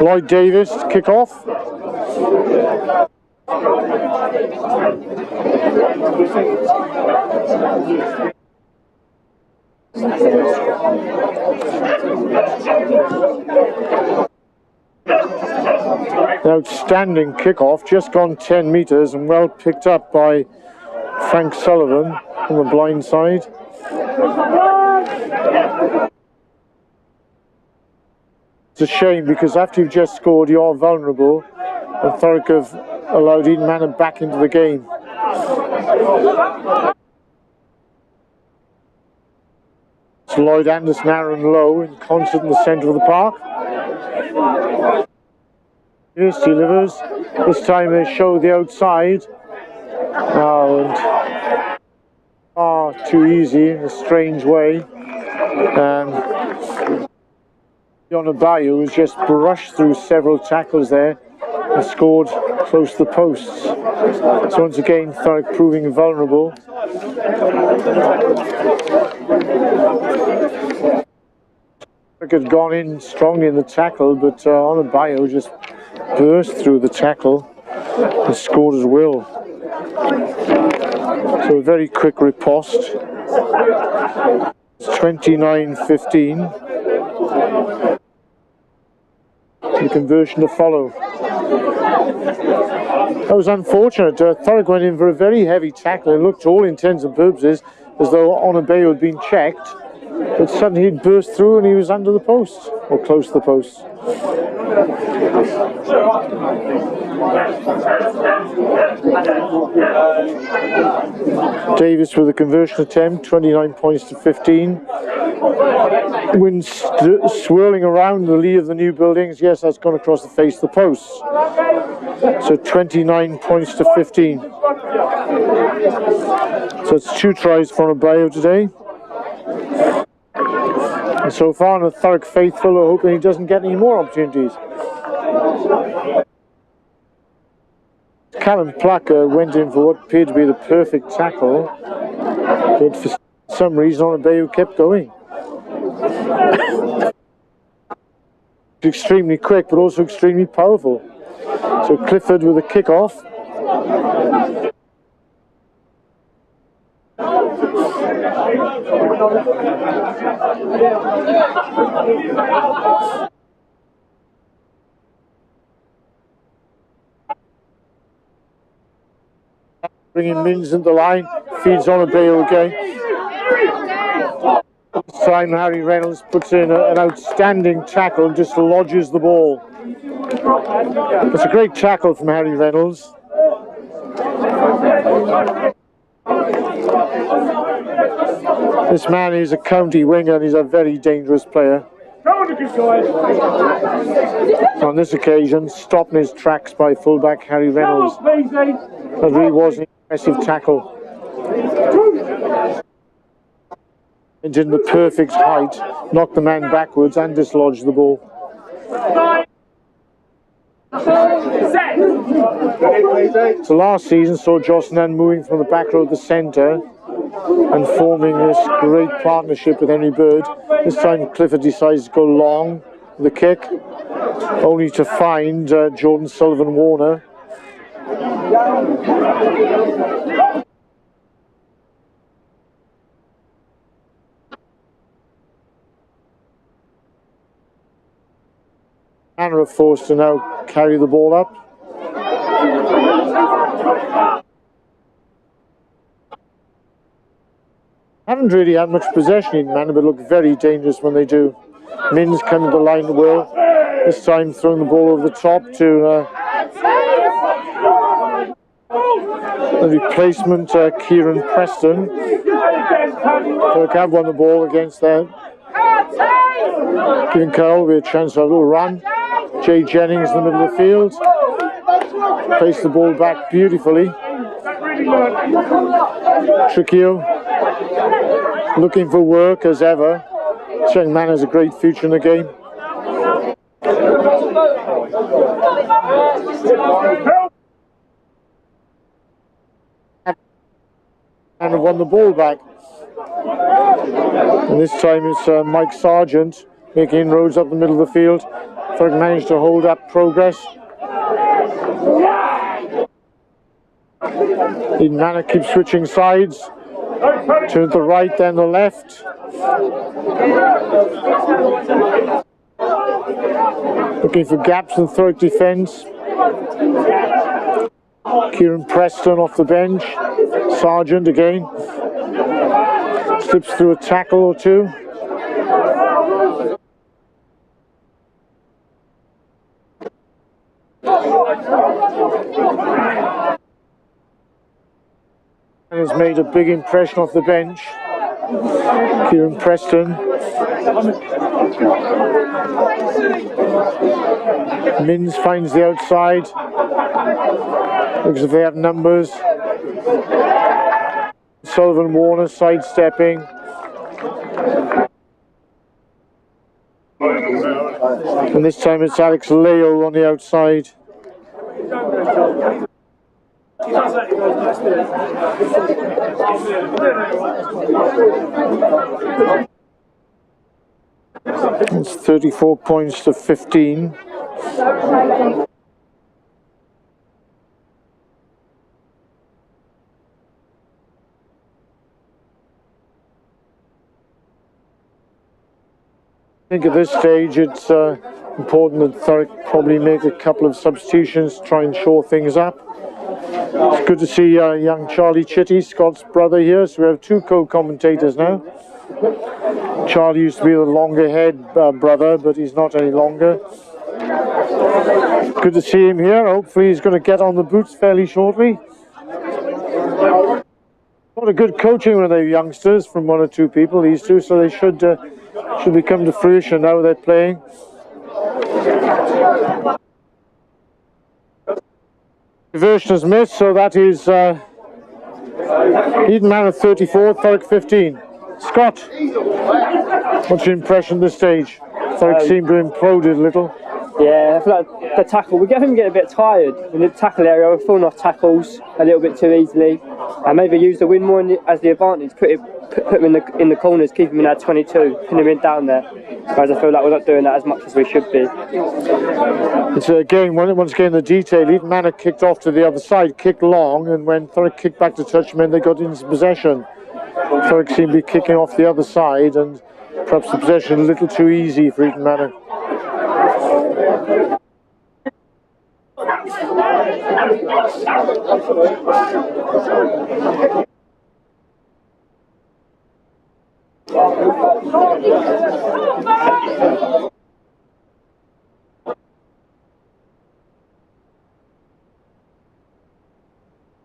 Lloyd Davis, kickoff. Outstanding kickoff, just gone 10 metres and well picked up by Frank Sullivan on the blind side. It's a shame, because after you've just scored, you are vulnerable, and Thurrock have allowed Eton Manor back into the game. It's Lloyd Anderson, Aaron Lowe in concert in the centre of the park. Yes, delivers. This time they show the outside. And too easy in a strange way. Yona Bayou has just brushed through several tackles there and scored close to the posts. So once again, Thurrock proving vulnerable. Thurrock had gone in strongly in the tackle, but Yona Bayou just burst through the tackle and scored as well. So a very quick riposte. It's 29-15. The conversion to follow. That was unfortunate. Thurrock went in for a very heavy tackle. It looked, to all intents and purposes, as though Onabeyo had been checked, but suddenly he'd burst through and he was under the post, or close to the post. Davis with a conversion attempt, 29 points to 15. Wind swirling around the lee of the new buildings. Yes, that's gone across the face of the posts. So 29 points to 15. So it's 2 tries for Onabeyo today. And so far, the Thurrock faithful are hoping he doesn't get any more opportunities. Callum Plucker went in for what appeared to be the perfect tackle, but for some reason Onabeyo kept going. Extremely quick, but also extremely powerful. So Clifford with a kickoff. Bringing Mins into the line, feeds on a bail again. This time Harry Reynolds puts in an outstanding tackle and just lodges the ball. It's a great tackle from Harry Reynolds. This man is a county winger and he's a very dangerous player. On this occasion, stopped in his tracks by fullback Harry Reynolds. That really was an impressive tackle. And in the perfect height, knocked the man backwards and dislodged the ball. So last season saw Jocelyn moving from the back row to the centre and forming this great partnership with Henry Bird. This time Clifford decides to go long with the kick, only to find Jordan Sullivan Warner. Manor are forced to now carry the ball up. Haven't really had much possession in Manor, but look very dangerous when they do. Mins coming to the line well. This time throwing the ball over the top to the replacement Kieran Preston. Thurrock have won the ball against them. Giving Carl a chance for a little run. Jay Jennings in the middle of the field. Placed the ball back beautifully. Tricchio looking for work as ever. This young man has a great future in the game. And have won the ball back. And this time it's Mike Sargent making inroads up the middle of the field. Thurrock managed to hold up progress. Eton Manor keeps switching sides. Turn to the right, then the left. Looking for gaps in Thurrock defence. Kieran Preston off the bench. Sargent again. Slips through a tackle or two. And has made a big impression off the bench. Kieran Preston. Mins finds the outside. Looks as if they have numbers. Sullivan Warner sidestepping. And this time it's Alex Leo on the outside. It's 34 points to 15. I think at this stage it's important that Thurrock probably make a couple of substitutions to try and shore things up. It's good to see young Charlie Chitty, Scott's brother, here, so we have two co-commentators now. Charlie used to be the longer head brother, but he's not any longer. Good to see him here. Hopefully he's going to get on the boots fairly shortly. What a good coaching when they're youngsters from one or two people, these two, so they should be come to fruition now they're playing. Conversion is missed, so that is Eton Manor 34, Thurrock 15. Scott, what's your impression at this stage? Thurrock seemed to have imploded a little. Yeah, I feel like the tackle, we get him getting a bit tired in the tackle area. We're falling off tackles a little bit too easily, and maybe use the wind more as the advantage. Put him in the corners, keep him in our 22, pin him in down there. Whereas I feel like we're not doing that as much as we should be. It's again, once again the detail. Eton Manor kicked off to the other side, kicked long, and when Thurrock kicked back to touch men, they got into possession. Thurrock seem to be kicking off the other side, and perhaps the possession a little too easy for Eton Manor.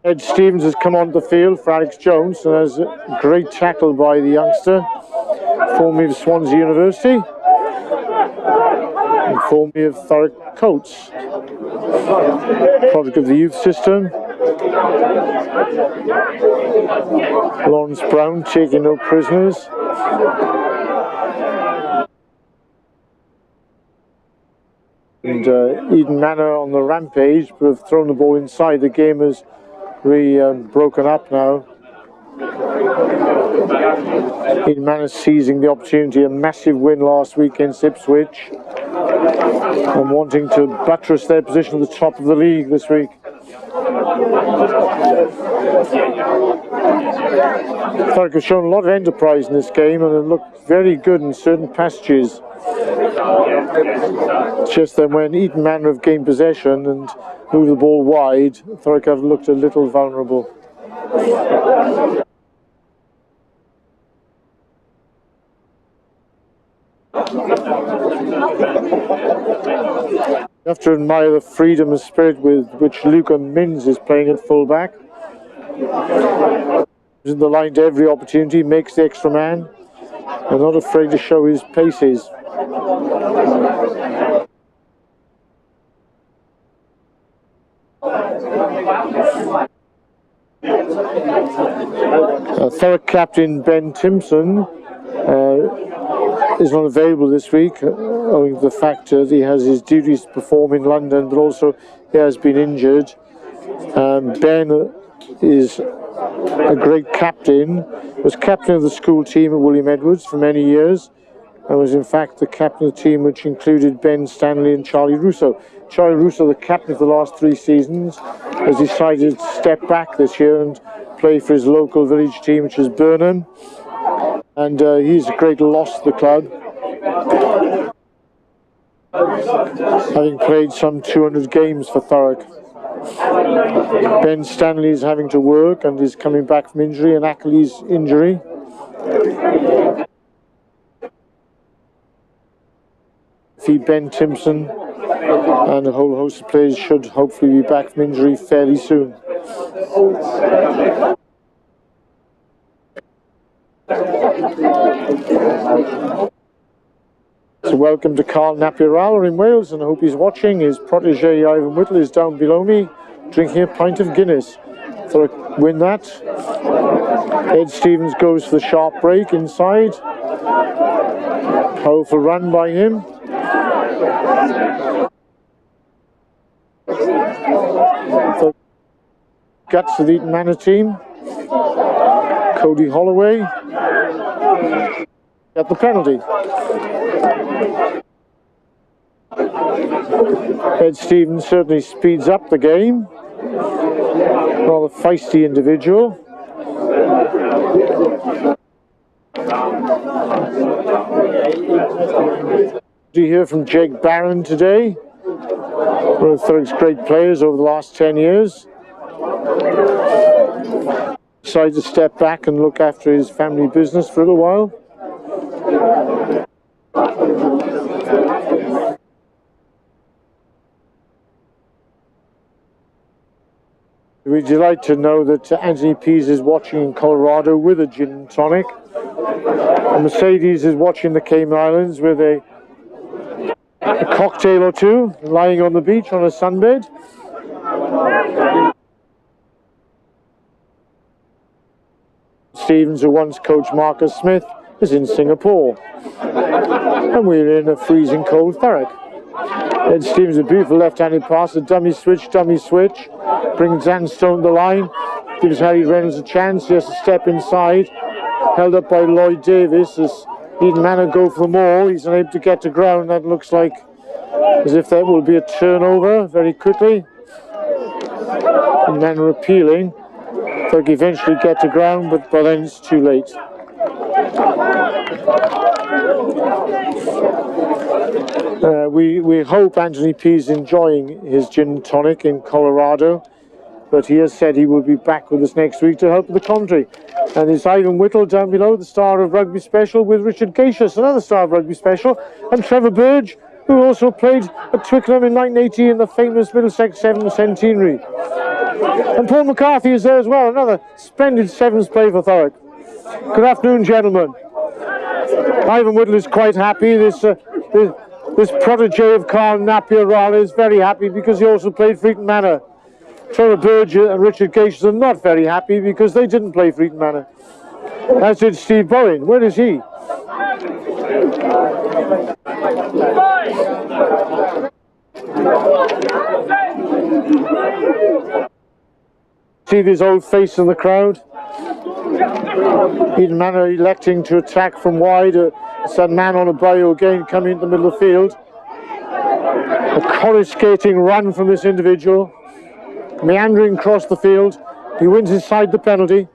Ed Stevens has come onto the field for Alex Jones, and has a great tackle by the youngster, formerly of Swansea University, and formerly of Thurrock Coates, product of the youth system. Lawrence Brown taking no prisoners. And Eton Manor on the rampage, but have thrown the ball inside. The game has really broken up now. Eton Manor seizing the opportunity, a massive win last week against Ipswich, and wanting to buttress their position at the top of the league this week. Thurrock have shown a lot of enterprise in this game and have looked very good in certain passages. It's just that when Eton Manor have gained possession and moved the ball wide, Thurrock have looked a little vulnerable. You have to admire the freedom and spirit with which Luca Mins is playing at fullback. He's in the line to every opportunity, makes the extra man, and not afraid to show his paces. Thurrock captain Ben Timpson is not available this week, owing to the fact that he has his duties to perform in London, but also he has been injured. Ben is a great captain, was captain of the school team at William Edwards for many years, and was in fact the captain of the team which included Ben Stanley and Charlie Russo. Charlie Russo, the captain of the last 3 seasons, has decided to step back this year and play for his local village team, which is Burnham. And he's a great loss to the club, having played some 200 games for Thurrock. Ben Stanley is having to work and is coming back from injury, an Achilles injury. Ben Timpson and a whole host of players should hopefully be back from injury fairly soon. So welcome to Carl Napier in Wales, and I hope he's watching. His protege Ivan Whittle is down below me, drinking a pint of Guinness. Thurrock win that. Ed Stevens goes for the sharp break inside. Powerful run by him. So, guts of the Eton Manor team. Cody Holloway at the penalty. Ed Stevens certainly speeds up the game. Rather feisty individual. Do you hear from Jake Barron today? One of Thurrock's great players over the last 10 years. Decided to step back and look after his family business for a little while. We're delighted to know that Anthony Pease is watching in Colorado with a gin and tonic. And Mercedes is watching the Cayman Islands with a cocktail or two, lying on the beach on a sunbed. Stevens, who once coached Marcus Smith, is in Singapore. And we're in a freezing cold Thurrock. Ed Stevens, a beautiful left-handed pass, a dummy switch, brings Zanstone to the line, gives Harry Reynolds a chance. He has to step inside, held up by Lloyd Davis as Eton Manor go for the maul. He's unable to get to ground. That looks like as if there will be a turnover very quickly. Eton Manor appealing. Thurrock eventually get to ground, but by then it's too late. We hope Anthony P is enjoying his gin and tonic in Colorado, but he has said he will be back with us next week to help with the commentary. And it's Ivan Whittle down below, the star of Rugby Special, with Richard Gacius, another star of Rugby Special, and Trevor Burge, who also played at Twickenham in 1980 in the famous Middlesex Sevens centenary. And Paul McCarthy is there as well, another splendid Sevens play for Thurrock. Good afternoon, gentlemen. Ivan Whittle is quite happy. This protege of Carl Napier-Raleigh is very happy because he also played for Eton Manor. Trevor Burge and Richard Gacius are not very happy because they didn't play for Eton Manor. As did Steve Bowen. Where is he? See this old face in the crowd? Eton Manor electing to attack from wide. It's that man on a bayou again coming into the middle of the field. A coruscating run from this individual. Meandering across the field. He wins inside the penalty.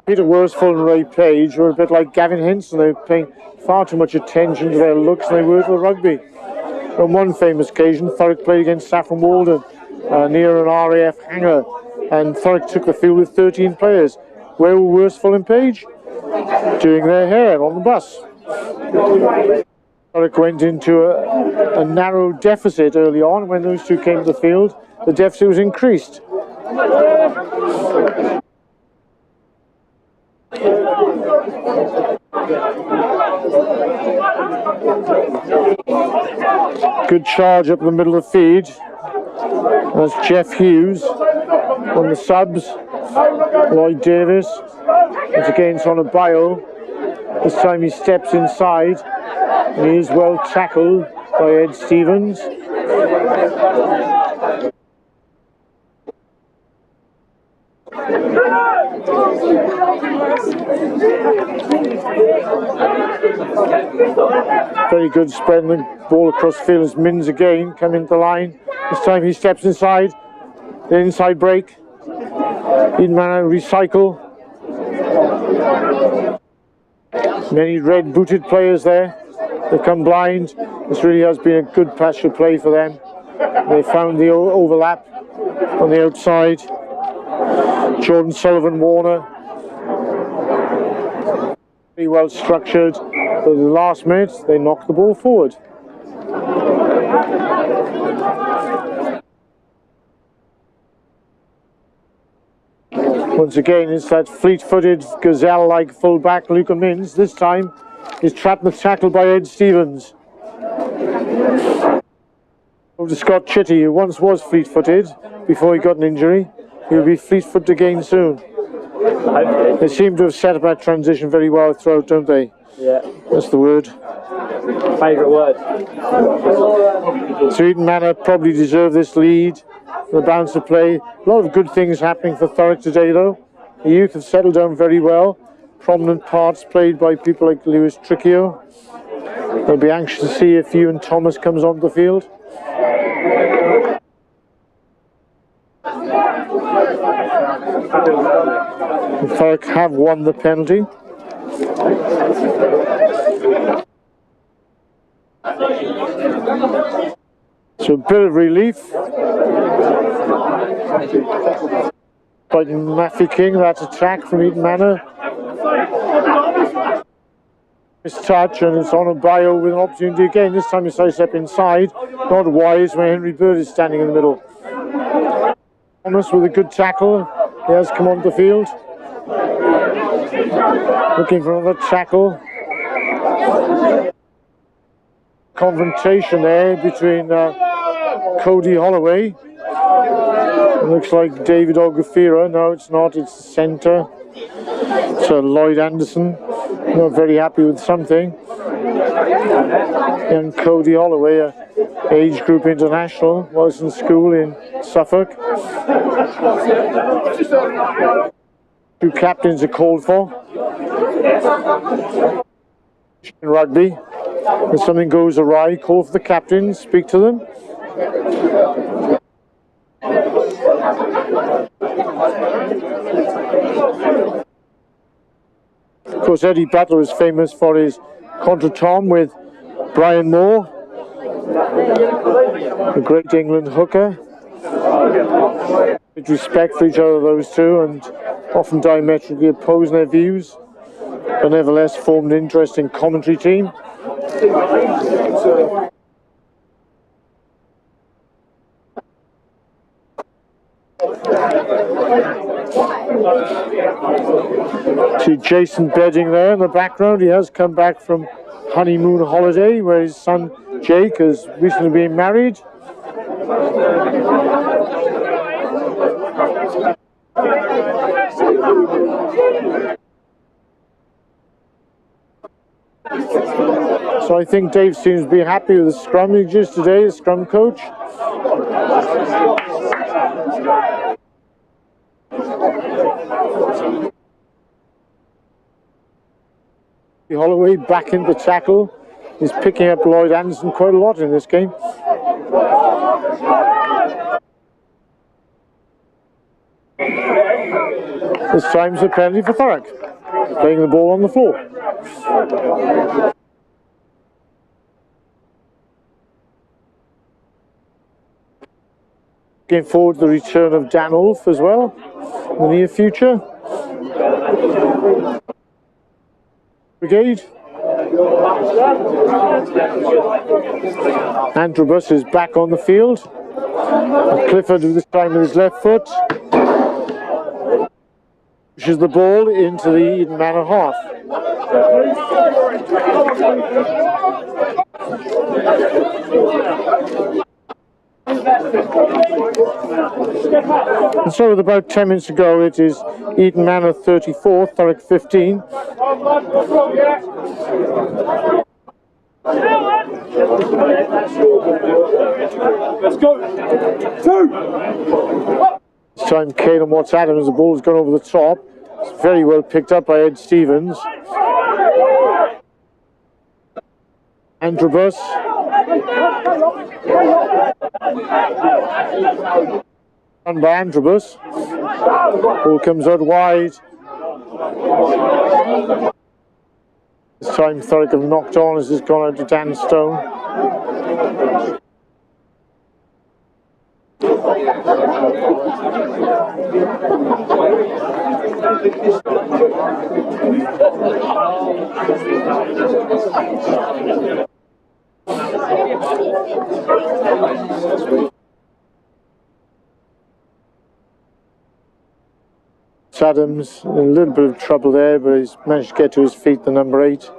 Peter Worsfold and Ray Page were a bit like Gavin Henson. They were paying far too much attention to their looks than they were to the rugby. On one famous occasion, Thurrock played against Saffron Walden near an RAF hangar, and Thurrock took the field with 13 players. Where were Worsfold and Page? Doing their hair on the bus. Thurrock went into a narrow deficit early on. When those two came to the field, the deficit was increased. Good charge up the middle of the feed. That's Jeff Hughes on the subs. Lloyd Davis. It's against on a bio. This time he steps inside and he is well tackled by Ed Stevens. Very good spreading the ball across the field as Minns again come into the line. This time he steps inside. The inside break. Eton Manor recycle. Many red booted players there. They've come blind. This really has been a good patch of play for them. They found the overlap on the outside. Jordan Sullivan Warner. Very well structured. But at the last minute, they knocked the ball forward. Once again, it's that fleet-footed, gazelle-like fullback, Luca Minns. This time, he's trapped and tackled by Ed Stevens. Over to Scott Chitty, who once was fleet-footed before he got an injury. He'll be fleet-footed again soon. They seem to have set up that transition very well throughout, don't they? Yeah. That's the word. Favourite word. So Eton Manor probably deserve this lead. The bounce of play. A lot of good things happening for Thurrock today, though. The youth have settled down very well. Prominent parts played by people like Lewis Tricchio. They'll be anxious to see if Ewan Thomas comes onto the field. Thurrock have won the penalty. So a bit of relief by Matthew King. That's attack from Eton Manor. This touch, and it's on a bio with an opportunity again. This time he slides up inside. Not wise when Henry Bird is standing in the middle. Thomas with a good tackle. He has come onto the field. Looking for another tackle. Confrontation there between Cody Holloway. It looks like David Ogafira. No, it's not. It's the centre. So Lloyd Anderson, not very happy with something. Young Cody Holloway, age group international, was in school in Suffolk. Two captains are called for in rugby. If something goes awry, call for the captain, speak to them. Of course, Eddie Butler is famous for his contretemps with Brian Moore, the great England hooker. With respect for each other, those two, and often diametrically opposed in their views, but nevertheless formed an interesting commentary team. See Jason Bedding there in the background. He has come back from honeymoon holiday where his son Jake has recently been married. So I think Dave seems to be happy with the scrum he just today, the scrum coach. Holloway back into tackle. He's picking up Lloyd Anderson quite a lot in this game. This time's a penalty for Thurrock, playing the ball on the floor. Looking forward to the return of Dan Ulf as well in the near future. Brigade. Androbus is back on the field. Clifford this time with his left foot pushes the ball into the Eton Manor half. And so with about 10 minutes to go, it is Eton Manor 34, Thurrock 15. Let's go. Two. This time Caelan Watts-Adams, the ball has gone over the top. It's very well picked up by Ed Stevens. Androbus. Run by Androbus. Ball comes out wide. This time Thurrock have knocked on as it's gone out to Dan Stone. Adams in a little bit of trouble there, but he's managed to get to his feet, the number 8.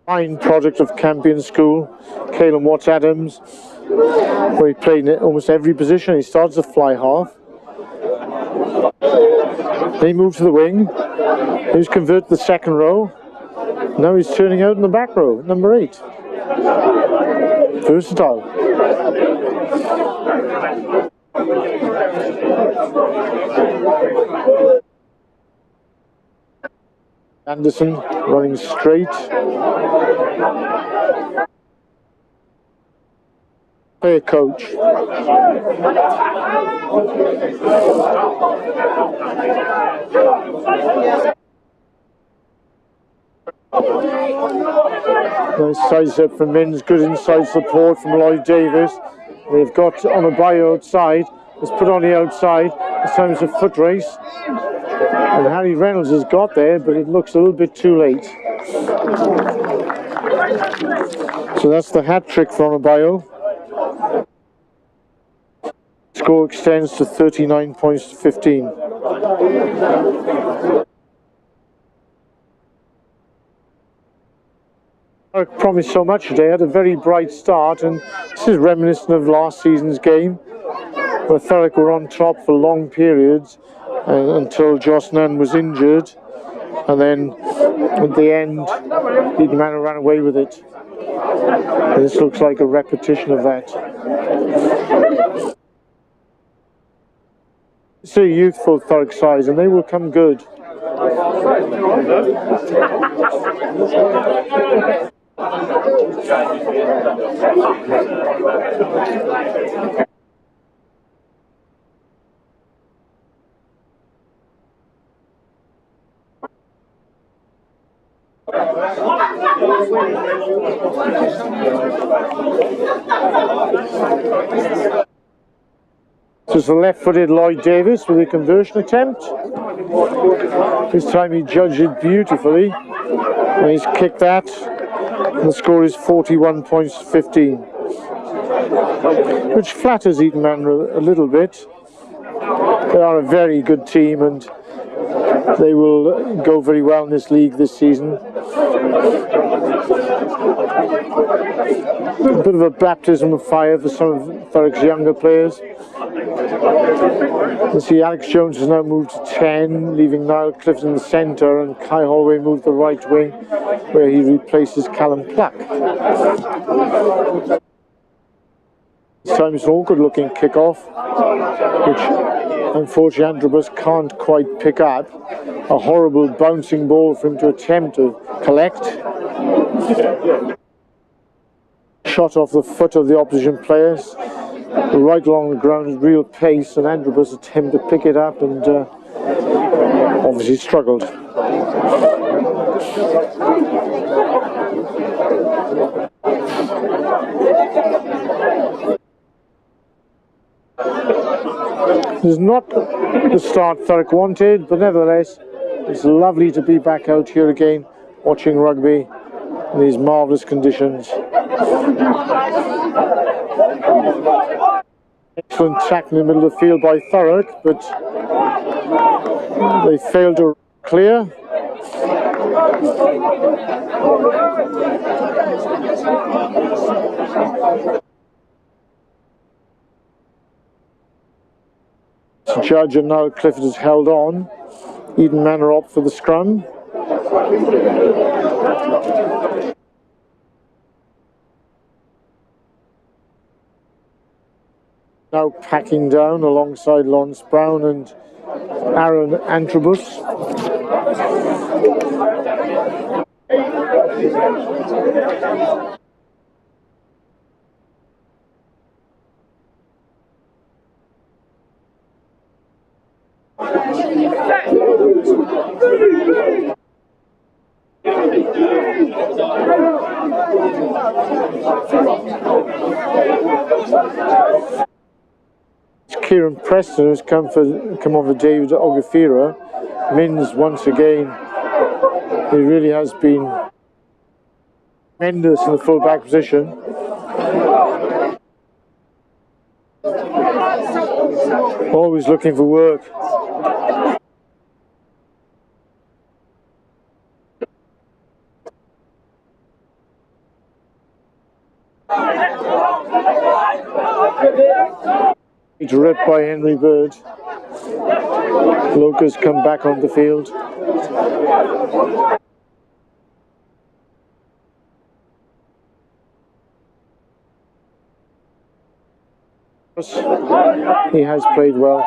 Fine product of Campion School, Caelan Watts-Adams, where he played in almost every position. He starts a fly half. Then he moves to the wing. He's converted the second row. Now he's turning out in the back row, number 8. Versatile. Anderson running straight. Player coach. Nice size up from Minns, good inside support from Lloyd Davis. They've got on a bio outside. It's put on the outside. This time it's a foot race. And Harry Reynolds has got there, but it looks a little bit too late. So that's the hat trick for on a bio. Score extends to 39 points to 15. Thurrock promised so much today, had a very bright start, and this is reminiscent of last season's game, where Thurrock were on top for long periods until Joss Nunn was injured, and then at the end, Eton Manor ran away with it. And this looks like a repetition of that. It's a youthful Thurrock side, and they will come good. This is the left-footed Lloyd Davis with a conversion attempt. This time he judged it beautifully. And he's kicked that. And the score is 41 points to 15. Which flatters Eton Manor a little bit. They are a very good team and they will go very well in this league this season. A bit of a baptism of fire for some of Thurrock's younger players. You see Alex Jones has now moved to 10, leaving Niall Clifton in the centre, and Kai Holloway moved to the right wing, where he replaces Callum Pluck. This time it's an awkward looking kick-off, which unfortunately Androbus can't quite pick up. A horrible bouncing ball for him to attempt to collect. Shot off the foot of the opposition players, right along the ground at real pace, and Androbus attempted to pick it up and obviously struggled. This is not the start Thurrock wanted, but nevertheless it's lovely to be back out here again watching rugby in these marvellous conditions. Excellent tackle in the middle of the field by Thurrock, but they failed to clear. Judge and now Clifford has held on. Eton Manor up for the scrum. Now packing down alongside Lawrence Brown and Aaron Antrobus. Kieran Preston, who's come on for David Ogafira. Mins once again, he really has been tremendous in the full back position. Always looking for work. It's ripped by Henry Bird. Lucas come back on the field. He has played well.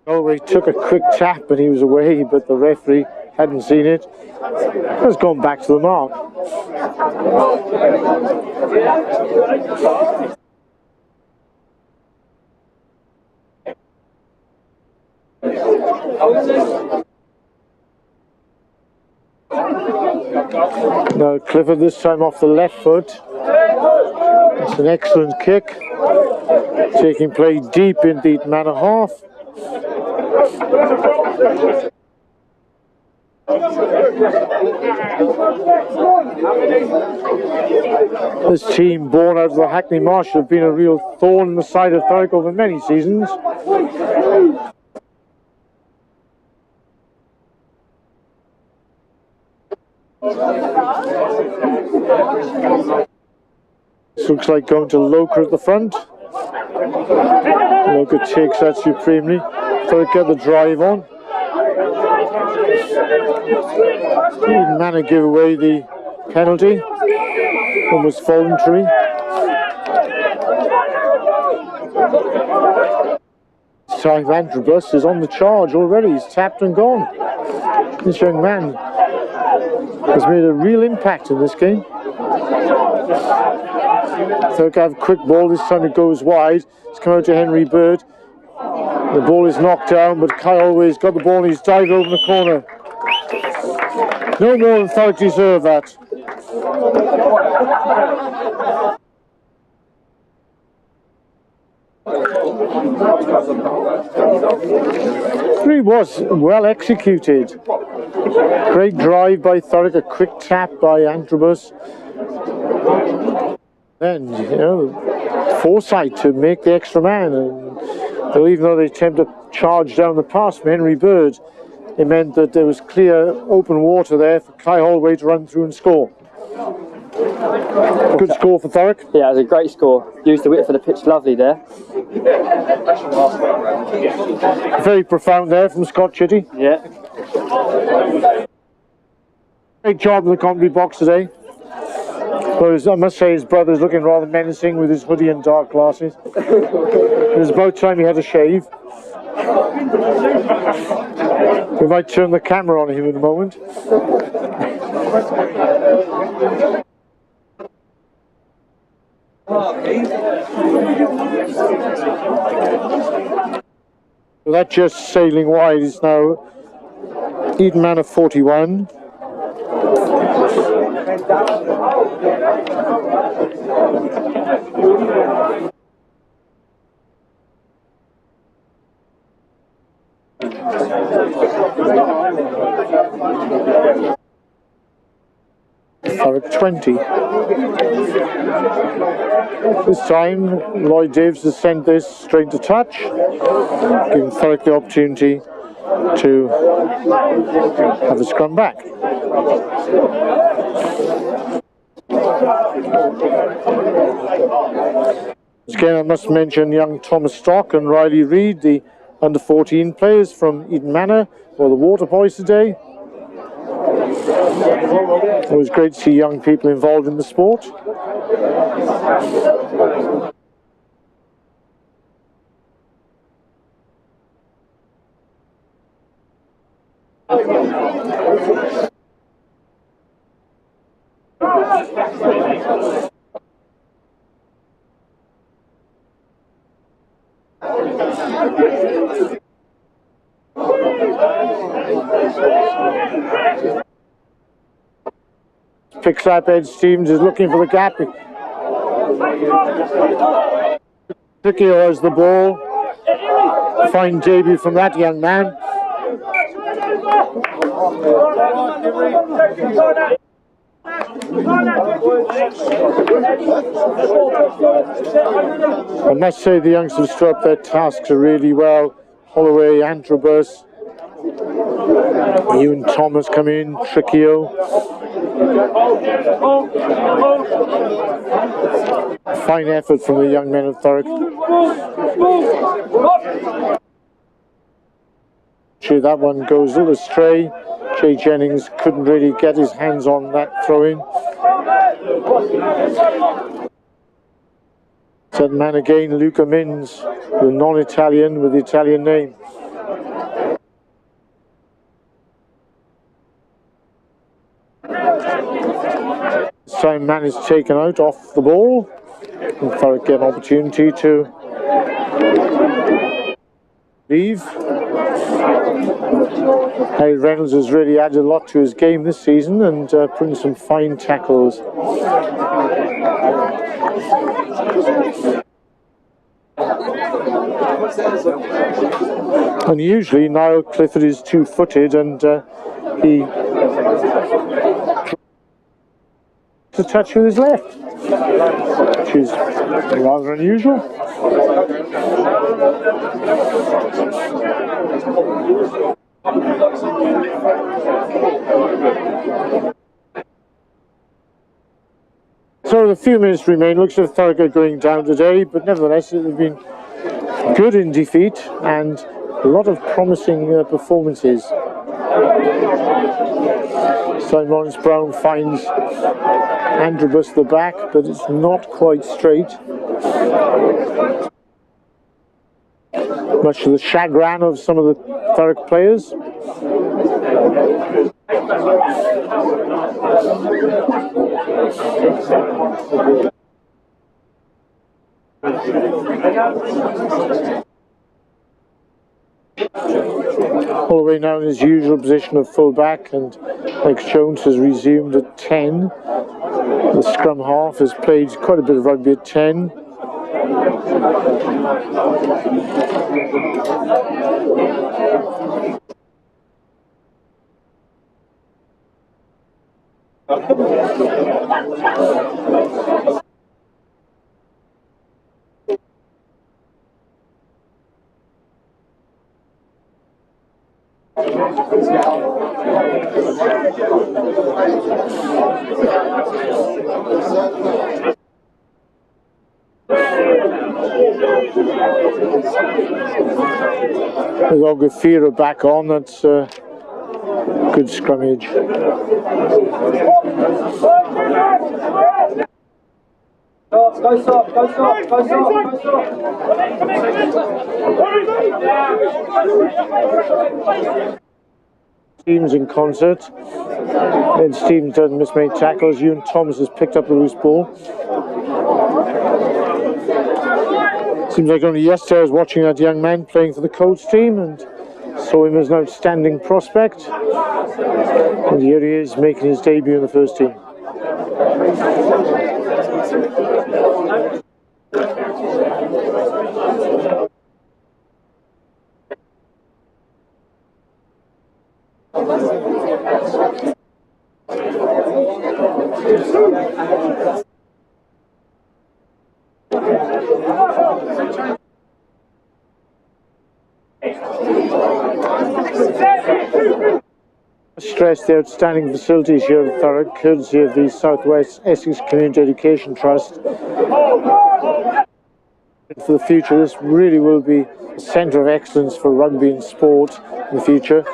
Galway took a quick tap and he was away, but the referee hadn't seen it. Has gone back to the mark. Now Clifford this time off the left foot. It's an excellent kick. Taking play deep in the Eton Manor half. This team, born out of the Hackney Marsh, have been a real thorn in the side of Thurrock over many seasons. This looks like going to Loker at the front. Loker takes that supremely. Thurrock get the drive on. Eton Manor give away the penalty. almost voluntary. This time Androbus is on the charge already. He's tapped and gone. This young man has made a real impact in this game. Thurrock have a quick ball. This time it goes wide. It's come out to Henry Bird. The ball is knocked down, but Kai Always got the ball and he's dived over the corner. No more than Thurrock deserve that. Three was well executed. Great drive by Thurrock, a quick tap by Androbus. Then, foresight to make the extra man. And even though they attempted to charge down the pass from Henry Bird, it meant that there was clear open water there for Kai Holloway to run through and score. Good score for Thurrock. Yeah, it was a great score. Used the width of the pitch lovely there. Very profound there from Scott Chitty. Yeah. Great job in the commentary box today. Whereas I must say his brother's looking rather menacing with his hoodie and dark glasses. It was about time he had a shave. We might turn the camera on him in a moment. So that just sailing wide is now Eton Manor 41. Thurrock 20. This time Lloyd Davis has sent this straight to touch, giving Thurrock the opportunity to have a scrum back. Again, I must mention young Thomas Stock and Riley Reid, the under-14 players from Eton Manor, or the Water Boys today. It was great to see young people involved in the sport. Picks up Ed Stevens, is looking for the gap. Trickio has the ball. Fine debut from that young man. I must say the youngsters stood up their tasks really well. Holloway, Androbus, Ewan Thomas come in, Trickio. Fine effort from the young men of Thurrock. Sure, that one goes a little astray. Jay Jennings couldn't really get his hands on that throw-in. That man again, Luca Mins, the non-Italian with the Italian name. This time man is taken out off the ball. And Thurrock get an opportunity to leave. Harry Reynolds has really added a lot to his game this season and putting some fine tackles. Unusually, Niall Clifford is two-footed and he to touch with his left, which is rather unusual. So a few minutes remain. Looks like Thurrock are going down today, but nevertheless they've been good in defeat and a lot of promising performances. So Lawrence Brown finds Androbus the back, but it's not quite straight. Much to the chagrin of some of the Thurrock players. Holloway now in his usual position of full-back, and Alex Jones has resumed at 10. The scrum half has played quite a bit of rugby at 10. With Ogafira back on, that's good scrummage. Go soft, go soft, go soft, go soft. Teams in concert. Then Stephen doesn't miss many tackles. Ewan Thomas has picked up the loose ball. Seems like only yesterday I was watching that young man playing for the Colts team and saw him as an outstanding prospect. And here he is making his debut in the first team. Stress the outstanding facilities here at Thurrock, courtesy of the Southwest Essex Community Education Trust. For the future, this really will be a centre of excellence for rugby and sport in the future.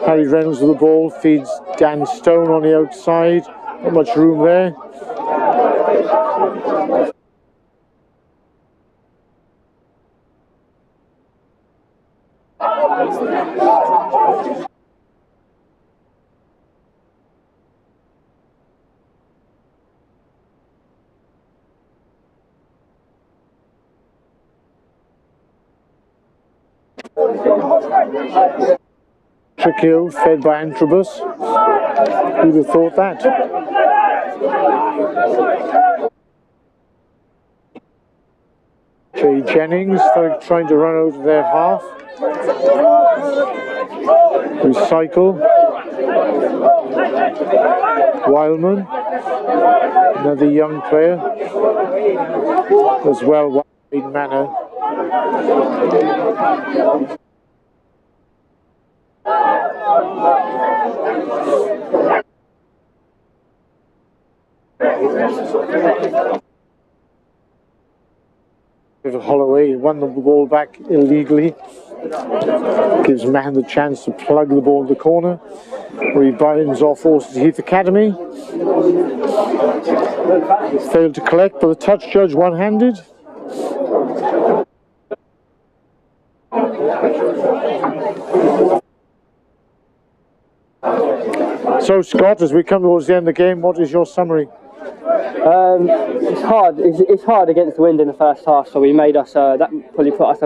Harry Reynolds with the ball, feeds Dan Stone on the outside. Not much room there. Trickhill fed by Antrobus. Who'd have thought that? Jay Jennings trying to run out of their half. Recycle. Wildman, another young player as well. Eton Manor. Holloway won the ball back illegally. Gives Mann the chance to plug the ball in the corner, where he binds off Orsted Heath Academy. Failed to collect, but the touch judge one-handed. So Scott, as we come towards the end of the game, what is your summary? It's hard. It's hard against the wind in the first half, so we made us that probably put us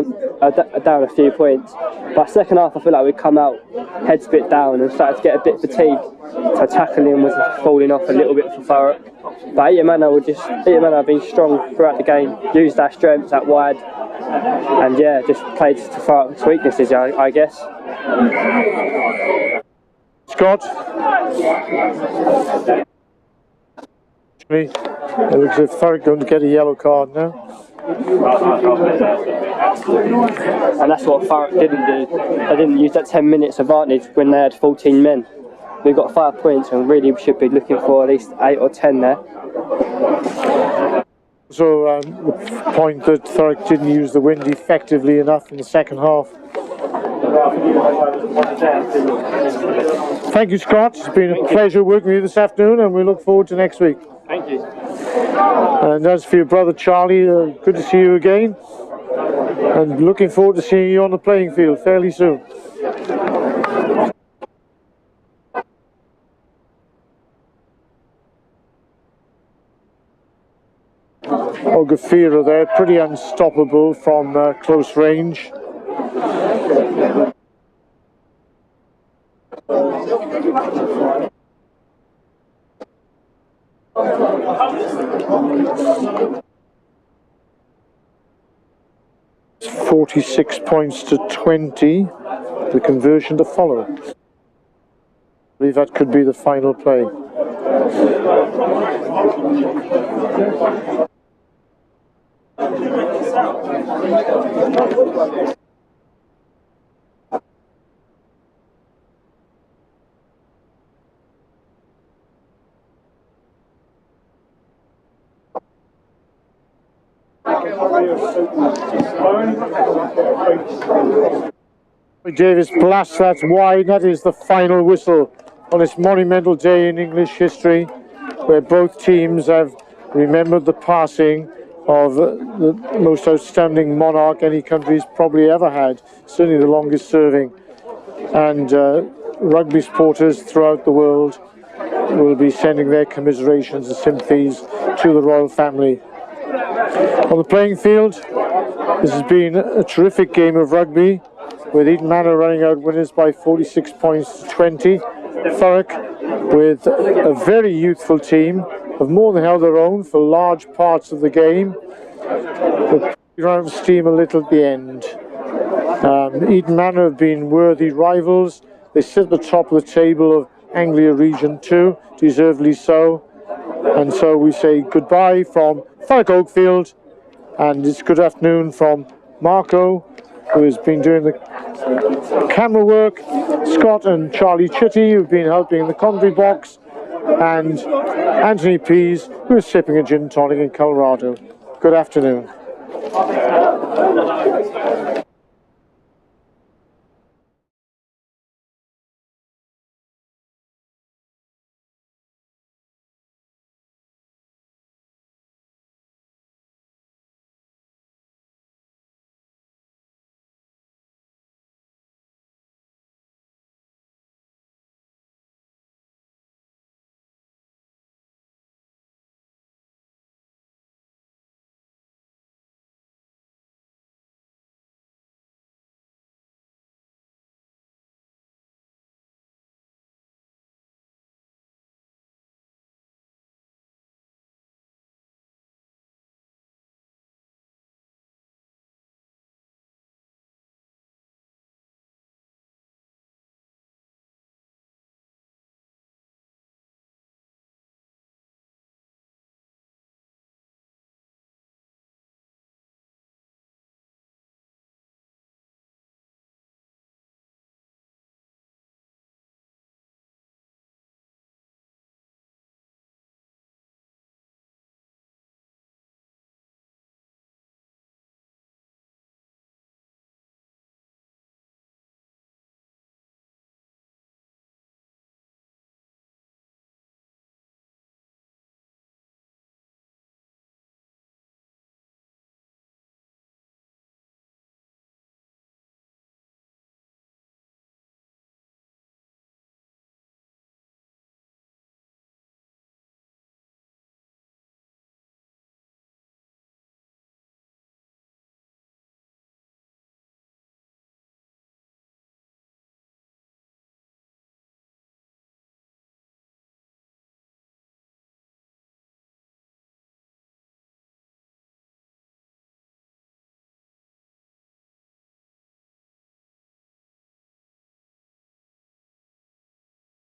down a few points. But second half, I feel like we come out heads a bit down and started to get a bit fatigued. So tackling was falling off a little bit for Thurrock. But Eton Manor have been strong throughout the game, used our strengths out wide, and yeah, just played to Thurrock's weaknesses, I guess. Scott. It looks as if Thurrock going to get a yellow card now. And that's what Thurrock didn't do. They didn't use that 10 minutes advantage when they had 14 men. We've got 5 points and really we should be looking for at least 8 or 10 there. So the point that Thurrock didn't use the wind effectively enough in the second half. Thank you, Scott. It's been a pleasure working with you this afternoon, and we look forward to next week. Thank you. And as for your brother Charlie, good to see you again, and looking forward to seeing you on the playing field fairly soon. Ogafira there, pretty unstoppable from close range. It's 46 points to 20, the conversion to follow. I believe that could be the final play. Davis blasts that wide. That is the final whistle on this monumental day in English history, where both teams have remembered the passing of the most outstanding monarch any country's probably ever had, certainly the longest serving. And rugby supporters throughout the world will be sending their commiserations and sympathies to the royal family. On the playing field, this has been a terrific game of rugby, with Eton Manor running out winners by 46 points to 20. Thurrock, with a very youthful team, have more than held their own for large parts of the game, but ran out of steam a little at the end. Eton Manor have been worthy rivals. They sit at the top of the table of Anglia Region 2, deservedly so. And so we say goodbye from Thurrock Oakfield, and it's good afternoon from Marco, who has been doing the camera work, Scott and Charlie Chitty, who've been helping in the commentary box, and Anthony Pease, who is sipping a gin tonic in Colorado. Good afternoon.